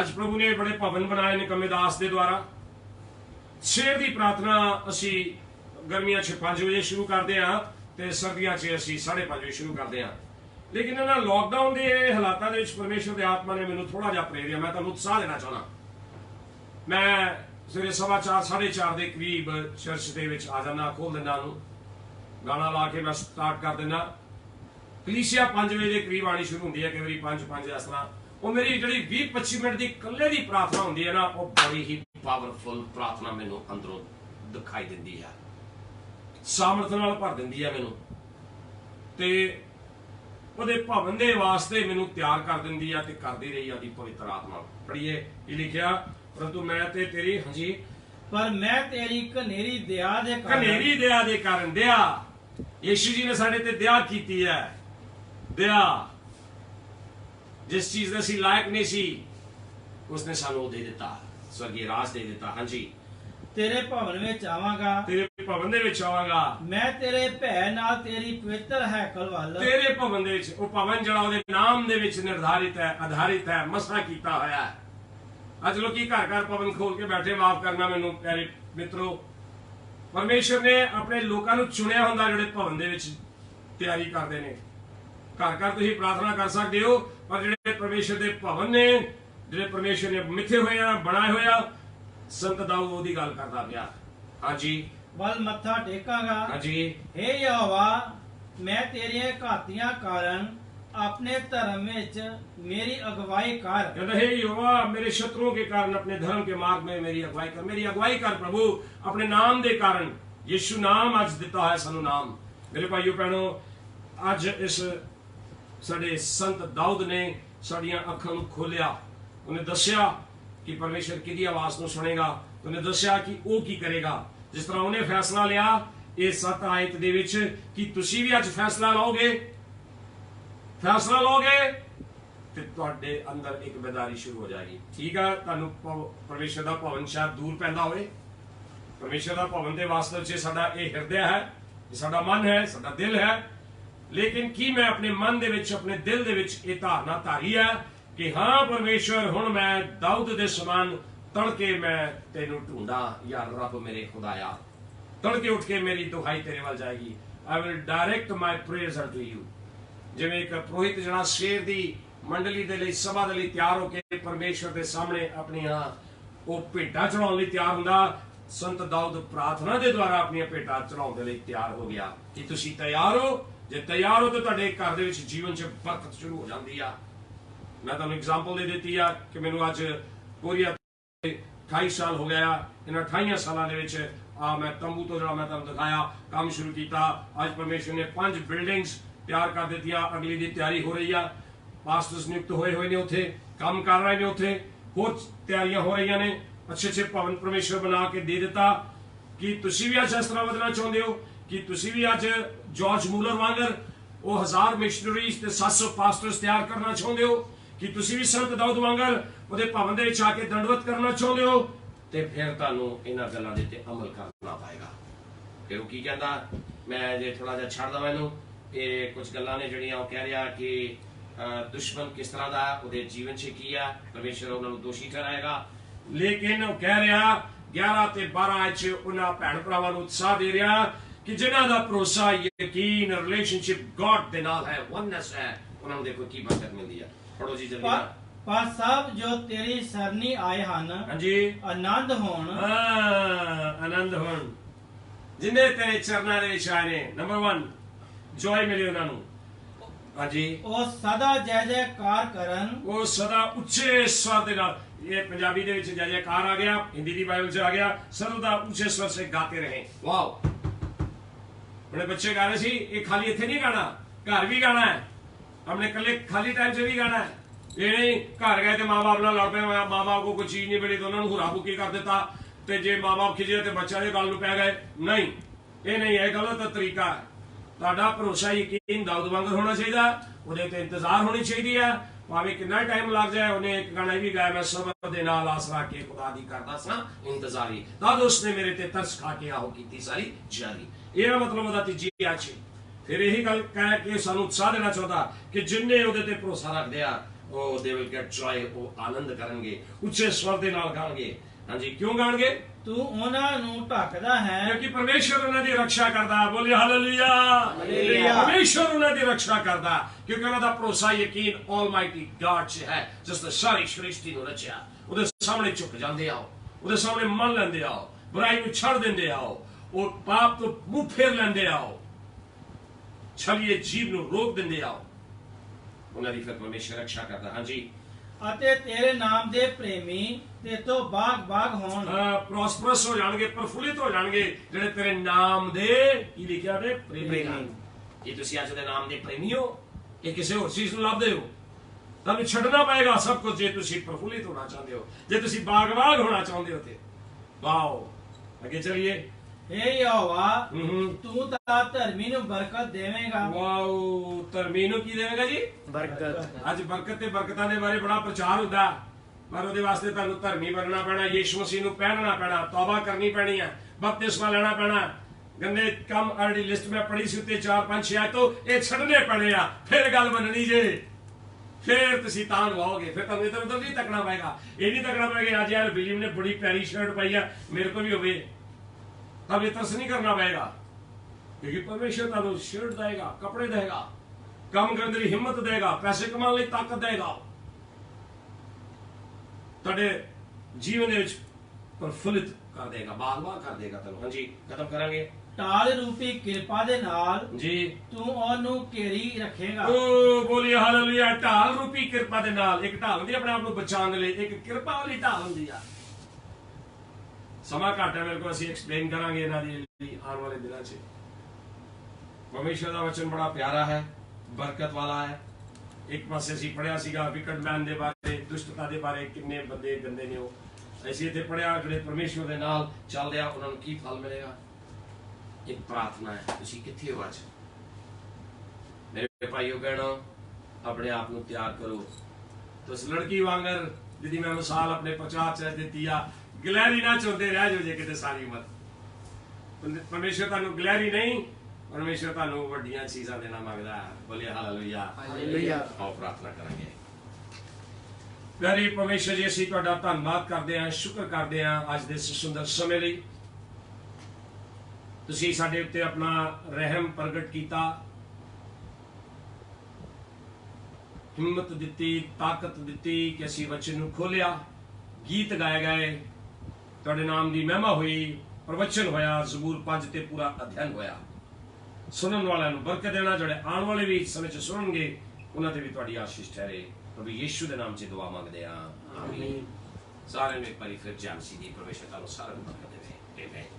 ਅੱਜ ਪ੍ਰਭੂ ਨੇ ਬੜੇ ਭਵਨ ਬਣਾਏ ਨੇ ਕੰਮੇ ਦਾਸ ਦੇ ਦੁਆਰਾ। ਸਵੇਰ ਦੀ ਪ੍ਰਾਰਥਨਾ ਅਸੀਂ ਗਰਮੀਆਂ 'ਚ 5 ਵਜੇ ਸ਼ੁਰੂ ਕਰਦੇ ਹਾਂ, ਤੇ ਸਰਦੀਆਂ 'ਚ ਅਸੀਂ 5:30 ਵਜੇ ਸ਼ੁਰੂ ਕਰਦੇ ਹਾਂ। ਲੇਕਿਨ ਇਹਨਾਂ ਲੋਕਡਾਊਨ ਦੇ ਹਾਲਾਤਾਂ ਦੇ ਵਿੱਚ ਪਰਮੇਸ਼ਰ ਦੇ ਆਤਮਾ ਨੇ ਮੈਨੂੰ ਥੋੜਾ ਜਿਹਾ ਪ੍ਰੇਰਿਆ। ਮੈਂ ਤੁਹਾਨੂੰ ਉਤਸ਼ਾਹ ਦੇਣਾ ਚਾਹੁੰਦਾ। ਮੈਂ ਸਵੇਰੇ 4:15 4:30 ਦੇ ਕਰੀਬ ਚਰਚ ਦੇ ਵਿੱਚ ਆ ਜਾਂਦਾ, ਖੋਲ ਦਿੰਦਾ ਉਹਨੂੰ, ਗਾਣਾ ਲਾ ਕੇ ਮੈਂ ਸਟਾਰਟ ਕਰ ਦਿੰਦਾ। ਕਲੀਸਿਆ 5 ਵਜੇ ਦੇ ਕਰੀਬ ਆਣੀ ਸ਼ੁਰੂ ਹੁੰਦੀ ਹੈ, ਕਈ ਵਾਰੀ 5 ਇਸ ਤਰ੍ਹਾਂ। ਉਹ ਮੇਰੀ ਜਿਹੜੀ 20-25 ਮਿੰਟ ਦੀ ਇਕੱਲੇ ਦੀ ਪ੍ਰਾਰਥਨਾ ਹੁੰਦੀ ਹੈ ਨਾ, ਉਹ ਬੜੀ ਹੀ ਪਾਵਰਫੁਲ ਪ੍ਰਾਰਥਨਾ ਮੈਨੂੰ ਅੰਦਰੋਂ ਦਿਖਾਈ ਦਿੰਦੀ ਹੈ, ਸਾਮਰਥ ਨਾਲ ਭਰ ਦਿੰਦੀ ਹੈ ਮੈਨੂੰ, ਤੇ ਉਹਦੇ ਭਵਨ ਦੇ ਵਾਸਤੇ ਮੈਨੂੰ ਤਿਆਰ ਕਰ ਦਿੰਦੀ ਆ, ਤੇ ਕਰਦੀ ਰਹੀ ਆਦੀ ਪਵਿੱਤਰ ਆਤਮਾ। ਪੜ੍ਹੀਏ, ਇਹ ਲਿਖਿਆ, ਪਰੰਤੂ ਮੈਂ ਤੇ ਤੇਰੀ, ਹਾਂਜੀ, ਪਰ ਮੈਂ ਤੇਰੀ ਘਨੇਰੀ ਦਇਆ ਦੇ ਕਾਰਨ, ਘਨੇਰੀ ਦਇਆ ਦੇ ਕਾਰਨ, ਦਇਆ, ਯਿਸੂ ਜੀ ਨੇ ਸਾਡੇ ਤੇ ਦਇਆ ਕੀਤੀ ਹੈ। ਦਇਆ, ਜਿਸ ਚੀਜ਼ ਦੇ ਅਸੀਂ ਲਾਇਕ ਨਹੀਂ ਸੀ, ਉਸਨੇ ਸਾਨੂੰ ਉਹ ਦੇ ਦਿੱਤਾ, ਸਵਰਗੀ ਰਾਜ ਦੇ ਦਿੱਤਾ। ਹਾਂਜੀ, ਤੇਰੇ ਭਵਨ ਵਿੱਚ ਆਵਾਂਗਾ, ਤੇਰੇ ਭਵਨ ਦੇ ਵਿੱਚ ਆਵਾਂਗਾ। ਮੈਂ ਤੇਰੇ ਭੈ ਨਾਲ ਤੇਰੀ ਪਵਿੱਤਰ ਹੈਕਲ ਵੱਲ, ਤੇਰੇ ਭਵਨ ਦੇ ਵਿੱਚ, ਉਹ ਭਵਨ ਜਿਹੜਾ ਉਹਦੇ ਨਾਮ ਦੇ ਵਿੱਚ ਨਿਰਧਾਰਿਤ ਹੈ, ਆਧਾਰਿਤ ਹੈ, ਮਸਾ ਕੀਤਾ ਹੋਇਆ ਹੈ। ਅੱਜ ਲੋਕੀ ਘਰ ਘਰ ਭਵਨ ਖੋਲ ਕੇ ਬੈਠੇ। ਮਾਫ ਕਰਨਾ ਮੈਨੂੰ ਪਿਆਰੇ ਮਿੱਤਰੋ, ਪਰਮੇਸ਼ਰ ਨੇ ਆਪਣੇ ਲੋਕਾਂ ਨੂੰ ਚੁਣਿਆ ਹੁੰਦਾ ਜਿਹੜੇ ਭਵਨ ਦੇ ਵਿੱਚ ਤਿਆਰੀ ਕਰਦੇ ਨੇ। ਘਰ ਘਰ ਤੁਸੀਂ ਪ੍ਰਾਰਥਨਾ ਕਰ ਸਕਦੇ ਹੋ, ਪਰ ਜਿਹੜੇ ਪਰਮੇਸ਼ਰ ਦੇ ਭਵਨ ਨੇ, ਜਿਹੜੇ ਪਰਮੇਸ਼ਰ ਨੇ ਮਿੱਥੇ ਹੋਏ ਆ, ਬਣਾਏ ਹੋਏ ਆ, ਸੰਤ ਦਾਊਦ ਉਹਦੀ ਗੱਲ ਕਰਦਾ ਪਿਆ। ਹਾਂਜੀ, ਵੱਲ ਮੱਥਾ ਟੇਕਾਂਗਾ। ਹਾਂਜੀ, ਹੇ ਯਹੋਵਾ, ਮੈਂ ਤੇਰੀਆਂ ਘਾਤੀਆਂ ਕਾਰਨ अपने धर्म में मेरी अगुवाई कर। कहता है यहोवा, मेरे शत्रुओं के कारण अपने धर्म के मार्ग में मेरी अगुवाई कर प्रभु, अपने नाम दे कारण। यीशु नाम अज दिता है सानू नाम। मेरे भाइयों भैनों, अज इस साडे संत दाऊद ने साडियां अखां नूं खोलिया। उन्हें दस्या कि परमेश्वर किहदी आवाज नूं सुनेगा, उन्हें दस्या कि वो की करेगा। जिस तरह उन्हें फैसला लिया इस 7 आयत दे विच कि तुसीं भी अज फैसला लोगे तो तुहाडे अंदर एक बेदारी शुरू हो जाएगी। ठीक है, तुहानूं परमेश्वर दा भवन शायद दूर पैंदा होवे। परमेश्वर दा भवन दे वास्तव च साडा ये हृदय है, साडा मन है, साडा दिल है। लेकिन की मैं अपने मन दे विच, अपने दिल दे विच ये धारणा धारी है कि हाँ परमेश्वर, हुण मैं दाऊद दे समान तड़के मैं तेनूं ढूंढा, या रब मेरे खुदाया, तड़के उठ के मेरी दुहाई तेरे वाल जाएगी। I will direct my prayers unto you. जिवें एक पुरोहित जिहड़ा शेर दी मंडली दे लई, सभा दे लई तैयार होके परमेश्वर दे सामने अपनियां वो भेंटां चढ़ाउण लई तैयार हुंदा, संत दाऊद प्रार्थना दे द्वारा अपनी भेंटां चढ़ाउण दे लई तैयार हो गया। कि तुसीं तैयार हो? जे तैयार हो तो तुहाडे घर दे विच जीवन च बरकत शुरू हो जांदी आ। मैं तुहानूं एग्जाम्पल दे दित्ती आ कि मैनूं अज पूरी 28 साल हो गया। इन 28 सालों के आ मैं तंबू तो जो मैं तुम दिखाया काम शुरू किया। अज परमेश्वर ने 5 बिल्डिंग्स तैयार कर दी, अगली की तैयारी हो रही है। पास्टर्स नियुक्त होए हुए ने, उथे काम कर रहे हैं, उथे होर तैयारियां हो रही ने। अच्छे अच्छे भवन परमेश्वर बना के दे दिता कि तुसी भी अज इस तरह बदलना चाहते हो कि तुसी भी अज जॉर्ज मूलर वांगर वो 1000 मिशनरीज ते 700 पास्टर्स तैयार करना चाहते हो कि तुसी भी संत दाऊद वांगर ਉਹਦੇ ਭਵਨ ਦੇ ਵਿੱਚ ਆ ਕੇ ਦੰਡਵਤ ਕਰਨਾ ਚਾਹੁੰਦੇ ਹੋ ਤੇ ਫਿਰ ਤੁਹਾਨੂੰ ਇਹਨਾਂ ਗੱਲਾਂ ਦੇ ਤੇ ਅਮਲ ਕਰਨਾ ਪਏਗਾ। ਫਿਰ ਉਹ ਕੀ ਕਹਿੰਦਾ, ਮੈਂ ਜੇ ਥੋੜਾ ਜਿਹਾ ਛੱਡ ਦਵਾਂ ਇਹਨੂੰ, ਇਹ ਕੁਝ ਗੱਲਾਂ ਨੇ ਜਿਹੜੀਆਂ ਉਹ ਕਹਿ ਰਿਹਾ ਕਿ ਦੁਸ਼ਮਣ ਕਿਸ ਤਰ੍ਹਾਂ ਦਾ ਉਹਦੇ ਜੀਵਨ 'ਚ ਕੀ ਆ, ਪਰਮੇਸ਼ਰ ਉਹਨਾਂ ਨੂੰ ਦੋਸ਼ੀ ਠਹਿਰਾਏਗਾ। ਲੇਕਿਨ ਉਹ ਕਹਿ ਰਿਹਾ 11 ਤੇ 12 'ਚ ਉਹਨਾਂ ਭੈਣ ਭਰਾਵਾਂ ਨੂੰ ਉਤਸ਼ਾਹ ਦੇ ਰਿਹਾ ਕਿ ਜਿਨ੍ਹਾਂ ਦਾ ਭਰੋਸਾ ਯਕੀਨ ਰਿਲੇਸ਼ਨਸ਼ਿਪ ਗॉड ਦੇ ਨਾਲ ਹੈ, ਵਨਨੈਸ ਹੈ, ਉਹਨਾਂ ਨੂੰ ਦੇਖੋ ਕੀ ਬਰਕਤ ਮਿਲਦੀ ਹੈ। ਪੜੋ ਜੀ ਜਲਦੀ ਨਾਲ। पर सब जो तेरी सरनी आए हन हाँ जी आनंद होण, आनंद होण जिन्हें तेरे चरना दे विच आए ने। नंबर 1 जॉय मिले उन्हां नूं। हाँ जी ओ सदा जय जयकार करन, वो सदा उच्चे स्वर दे नाल, ये पंजाबी दे विच जय जयकार आ गया, हिंदी दी बाइबल च आ गया, सदा उच्चे स्वर से गाते रहे। वाओ, बड़े बच्चे गा रहे सी, ये खाली इत्थे नहीं गाना, घर भी गाना है, हमने कल्ले खाली टाइम से भी गाना है। ये नहीं घर गए तो माँ बाप नाल लड़ पे, माँ बाप को कोई चीज नहीं मिली तो उन्होंने हुरा हुकी कर दिता, ते जे माँ बाप खिजे तो बच्चा के गल पै गए। नहीं, ये नहीं, ये गलत तरीका है। तुहाडा भरोसा यकीन दाऊद वांगर होना चाहिए, ਉਹਦੇ ਤੇ इंतजार होनी चाहिए है। भावें कितना टाइम लग जाए। उन्हें एक गाना भी गाया, मैं सबर दे नाल आसरा के खुदा दी करदा सा इंतजारी, तद उसने मेरे ते तरस खा के आहो कीती सारी जारी। ये मतलब ਉਹਦਾ ਤੀਜੀ ਆਚ। फिर यही गल कह के सानू उत्साह देना चाहता कि जिन्ने ਉਹਦੇ ਤੇ ਭਰੋਸਾ ਰੱਖਦੇ ਆ ਉਹ they will get joy, ਉਹ ਆਨੰਦ ਕਰਨਗੇ, ਉੱਚੇ ਸਵਰ ਦੇ ਨਾਲ ਗਾਣਗੇ। ਹਾਂਜੀ, ਕਿਉਂ ਗਾਣਗੇ? तू ਉਹਨਾਂ ਨੂੰ ਢੱਕਦਾ ਹੈ, ਕਿਉਂਕਿ ਪਰਮੇਸ਼ਰ ਉਹਨਾਂ ਦੀ ਰੱਖਿਆ ਕਰਦਾ। ਬੋਲੇ ਹਾਲੇਲੂਇਆ, ਹਾਲੇਲੂਇਆ। ਪਰਮੇਸ਼ਰ ਉਹਨਾਂ ਦੀ ਰੱਖਿਆ ਕਰਦਾ ਕਿਉਂਕਿ ਉਹਨਾਂ ਦਾ ਭਰੋਸਾ ਯਕੀਨ ਆਲਮਾਈਟੀ ਗॉड 'ਚ ਹੈ, ਜਿਸ ਨੇ ਸਾਰੀ ਸ੍ਰਿਸ਼ਟੀ ਨੂੰ ਰਚਿਆ। ਉਹਦੇ ਸਾਹਮਣੇ ਝੁਕ ਜਾਂਦੇ ਆਓ, ਉਹਦੇ ਸਾਹਮਣੇ ਮੰਨ ਲੈਂਦੇ ਆਓ, ਬੁਰਾਈ ਨੂੰ ਛੱਡ ਦਿੰਦੇ ਆਓ, ਉਹ ਪਾਪ ਤੋਂ ਮੂੰਹ ਫੇਰ ਲੈਂਦੇ ਆਓ, ਛਲੀਏ ਜੀਵ ਨੂੰ ਰੋਕ ਦਿੰਦੇ ਆਓ। ਉਹਨਾਂ ਦੀ ਫਿਰ ਪਰਮੇਸ਼ਰ ਰੱਖਿਆ ਕਰਦਾ। ਹਾਂਜੀ, ਅਤੇ ਤੇਰੇ ਨਾਮ ਦੇ ਪ੍ਰੇਮੀ ਤੇ ਤੋਂ ਬਾਗ ਹੋਣ, ਪ੍ਰੋਸਪਰਸ ਹੋ ਜਾਣਗੇ, ਪ੍ਰਫੁੱਲਿਤ ਹੋ ਜਾਣਗੇ ਜਿਹੜੇ ਤੇਰੇ ਨਾਮ ਦੇ ਕੀ ਲਿਖਿਆ ਨੇ ਪ੍ਰੇਮੀ ਹਨ। ਕੀ ਤੁਸੀਂ ਅੱਜ ਦੇ ਨਾਮ ਦੇ ਪ੍ਰੇਮੀ ਹੋ ਕਿ ਕਿਸੇ ਹੋਰ ਚੀਜ਼ ਨੂੰ ਲੱਭਦੇ ਹੋ? ਤੁਹਾਨੂੰ ਛੱਡਣਾ ਪਏਗਾ ਸਭ ਕੁਝ ਜੇ ਤੁਸੀਂ ਪ੍ਰਫੁੱਲਿਤ ਹੋਣਾ ਚਾਹੁੰਦੇ ਹੋ, ਜੇ ਤੁਸੀਂ ਬਾਗ ਹੋਣਾ ਚਾਹੁੰਦੇ ਹੋ। ਤੇ ਵਾਓ, ਅੱਗੇ ਚਲੀਏ। हे यहोवा तू ਤਾਂ ਧਰਮੀ ਨੂੰ ਬਰਕਤ ਦੇਵੇਂਗਾ। ਵਾਓ, ਧਰਮੀ ਨੂੰ ਕੀ ਦੇਵੇਗਾ ਜੀ? ਬਰਕਤ। ਅੱਜ ਬਰਕਤ ਤੇ ਬਰਕਤਾਂ ਦੇ ਬਾਰੇ ਬੜਾ ਪ੍ਰਚਾਰ ਹੁੰਦਾ, ਪਰ ਉਹਦੇ ਵਾਸਤੇ ਤੁਹਾਨੂੰ ਧਰਮੀ ਬਣਨਾ ਪੈਣਾ, ਯੀਸ਼ੂ ਮਸੀਹ ਨੂੰ ਪਹਿਨਣਾ ਪੈਣਾ, ਤੌਬਾ ਕਰਨੀ ਪੈਣੀ ਹੈ, ਬਪਤਿਸਮਾ ਲੈਣਾ ਪੈਣਾ। ਗੰਦੇ ਕੰਮ ਆਲਰੇਡੀ ਲਿਸਟ ਮੈਂ ਪੜ੍ਹੀ ਸੀ ਉੱਤੇ 4 5 6 ਤੋਂ ਇਹ ਛੱਡਣੇ ਪੈਣੇ ਆ, ਫਿਰ ਗੱਲ ਮੰਨਣੀ ਜੇ, ਫਿਰ ਤੁਸੀਂ ਤਾਂ ਲਵਾਓਗੇ। ਫਿਰ ਤੁਹਾਨੂੰ ਇਧਰ ਉਧਰ ਨਹੀਂ ਤੱਕਣਾ ਪਏਗਾ। ਇਹ ਨਹੀਂ ਤੱਕਣਾ ਪਏਗਾ ਅੱਜ ਯਾਰ ਵਿਲੀਅਮ ਨੇ ਬੜੀ ਪਿਆਰੀ ਸ਼ਰਟ ਪਾਈ ਆ, ਮੇਰੇ ਕੋਲ ਵੀ ਹੋਵੇ, तब ये तरस नहीं करना पड़ेगा क्योंकि परमेश्वर तुहानू शर्ट देगा, कपड़े देगा, काम करने की हिम्मत देगा, पैसे कमाने की ताकत देगा, तुहाडे जीवन दे विच प्रफुल्लित कर देगा, बाग कर देगा तुहानू। हाँ जी, खत्म करांगे। ਢਾਲ ਰੂਪੀ ਕਿਰਪਾ ਦੇ ਨਾਲ जी ਤੂੰ ਉਹਨੂੰ ਘੇਰੀ ਰੱਖੇਗਾ। ओ बोलिए हालेलुया। ढाल रूपी कृपा दे नाल, एक ढाल हुंदी अपने आप नू बचाने लई, एक कृपा वाली ढाल हुंदी आ। समा घट है मेरे को, ਅਸੀਂ एक्सप्लेन करांगे ਇਹਨਾਂ ਦੀ ਆਉਣ ਵਾਲੇ ਦਿਨਾਂ 'ਚ। परमेश्वर ਦਾ वचन बड़ा प्यारा है, बरकत वाला है। एक पासे ਅਸੀਂ ਪੜਿਆ ਸੀਗਾ ਵਿਕਟ ਮੈਨ ਦੇ ਬਾਰੇ, ਦੁਸ਼ਟਤਾ ਦੇ ਬਾਰੇ, ਕਿੰਨੇ ਬੰਦੇ ਗੰਦੇ ਨੇ ਉਹ। ਅਸੀਂ ਇੱਥੇ ਪੜਿਆ ਜਿਹੜੇ ਪਰਮੇਸ਼ਵਰ ਦੇ ਨਾਲ ਚੱਲਦੇ ਆ ਉਹਨਾਂ ਨੂੰ ਕੀ ਫਲ ਮਿਲੇਗਾ। एक प्रार्थना है, ਤੁਸੀਂ ਕਿੱਥੇ ਹੋ ਅੱਜ? मेरे भाइयों बहनों, अपने आप ਨੂੰ ਤਿਆਰ ਕਰੋ। तो उस लड़की वांगर जिहदी मैं मिसाल अपने प्रचार च ਦਿੱਤੀ ਆ, ਗਲੈਰੀ ਨਾ ਚਾਹੁੰਦੇ ਰਹਿ ਜਾਓ ਜੇ ਕਿਤੇ ਸਾਰੀ ਉਮਰ। ਪਰਮੇਸ਼ਰ ਤੁਹਾਨੂੰ ਗਲੈਰੀ ਨਹੀਂ, ਪਰਮੇਸ਼ਰ ਤੁਹਾਨੂੰ ਵੱਡੀਆਂ ਚੀਜ਼ਾਂ ਦੇਣਾ ਮੰਗਦਾ ਹੈ। ਬੋਲੇ ਹਾਲੇਲੂਇਆ, ਹਾਲੇਲੂਇਆ। ਆਓ ਪ੍ਰਾਰਥਨਾ ਕਰਾਂਗੇ। ਪਿਆਰੇ ਪਰਮੇਸ਼ਰ ਜੀ, ਅਸੀਂ ਤੁਹਾਡਾ ਧੰਨਵਾਦ ਕਰਦੇ ਹਾਂ, ਸ਼ੁਕਰ ਕਰਦੇ ਹਾਂ ਅੱਜ ਦੇ ਇਸ ਸੁੰਦਰ ਸਮੇਂ ਲਈ। ਤੁਸੀਂ ਸਾਡੇ ਉੱਤੇ ਆਪਣਾ ਰਹਿਮ ਪ੍ਰਗਟ ਕੀਤਾ, ਹਿੰਮਤ ਦਿੱਤੀ, ਤਾਕਤ ਦਿੱਤੀ ਕਿ ਅਸੀਂ ਵਚਨ ਨੂੰ ਖੋਲਿਆ, ਗੀਤ ਗਾਏ ਗਏ, ਤੁਹਾਡੇ ਨਾਮ ਦੀ ਮਹਿਮਾ ਹੋਈ, ਪ੍ਰਵਚਨ ਹੋਇਆ, ਜ਼ਬੂਰ 5 ਤੇ ਪੂਰਾ ਅਧਿਐਨ ਹੋਇਆ। ਸੁਣਨ ਵਾਲਿਆਂ ਨੂੰ ਬਰਕਤ ਦੇਣਾ, ਜਿਹੜੇ ਆਉਣ ਵਾਲੇ ਵੀ ਸਮੇਂ 'ਚ ਸੁਣਨਗੇ ਉਹਨਾਂ ਤੇ ਵੀ ਤੁਹਾਡੀ ਆਸ਼ੀਸ਼ ਠਹਿਰੇ। ਪ੍ਰਭੂ ਯੀਸ਼ੂ ਦੇ ਨਾਮ 'ਚ ਦੁਆ ਮੰਗਦੇ ਹਾਂ, ਆਮੀਨ। ਸਾਰਿਆਂ ਨੂੰ ਇੱਕ ਵਾਰੀ ਫਿਰ ਜਾਨ ਸੀ ਦੀ ਪਰਮੇਸ਼ਰ ਤੁਹਾਨੂੰ ਸਾਰਿਆਂ ਨੂੰ ਬਰਕਤ ਦੇਵੇ। ਆਮੀਨ।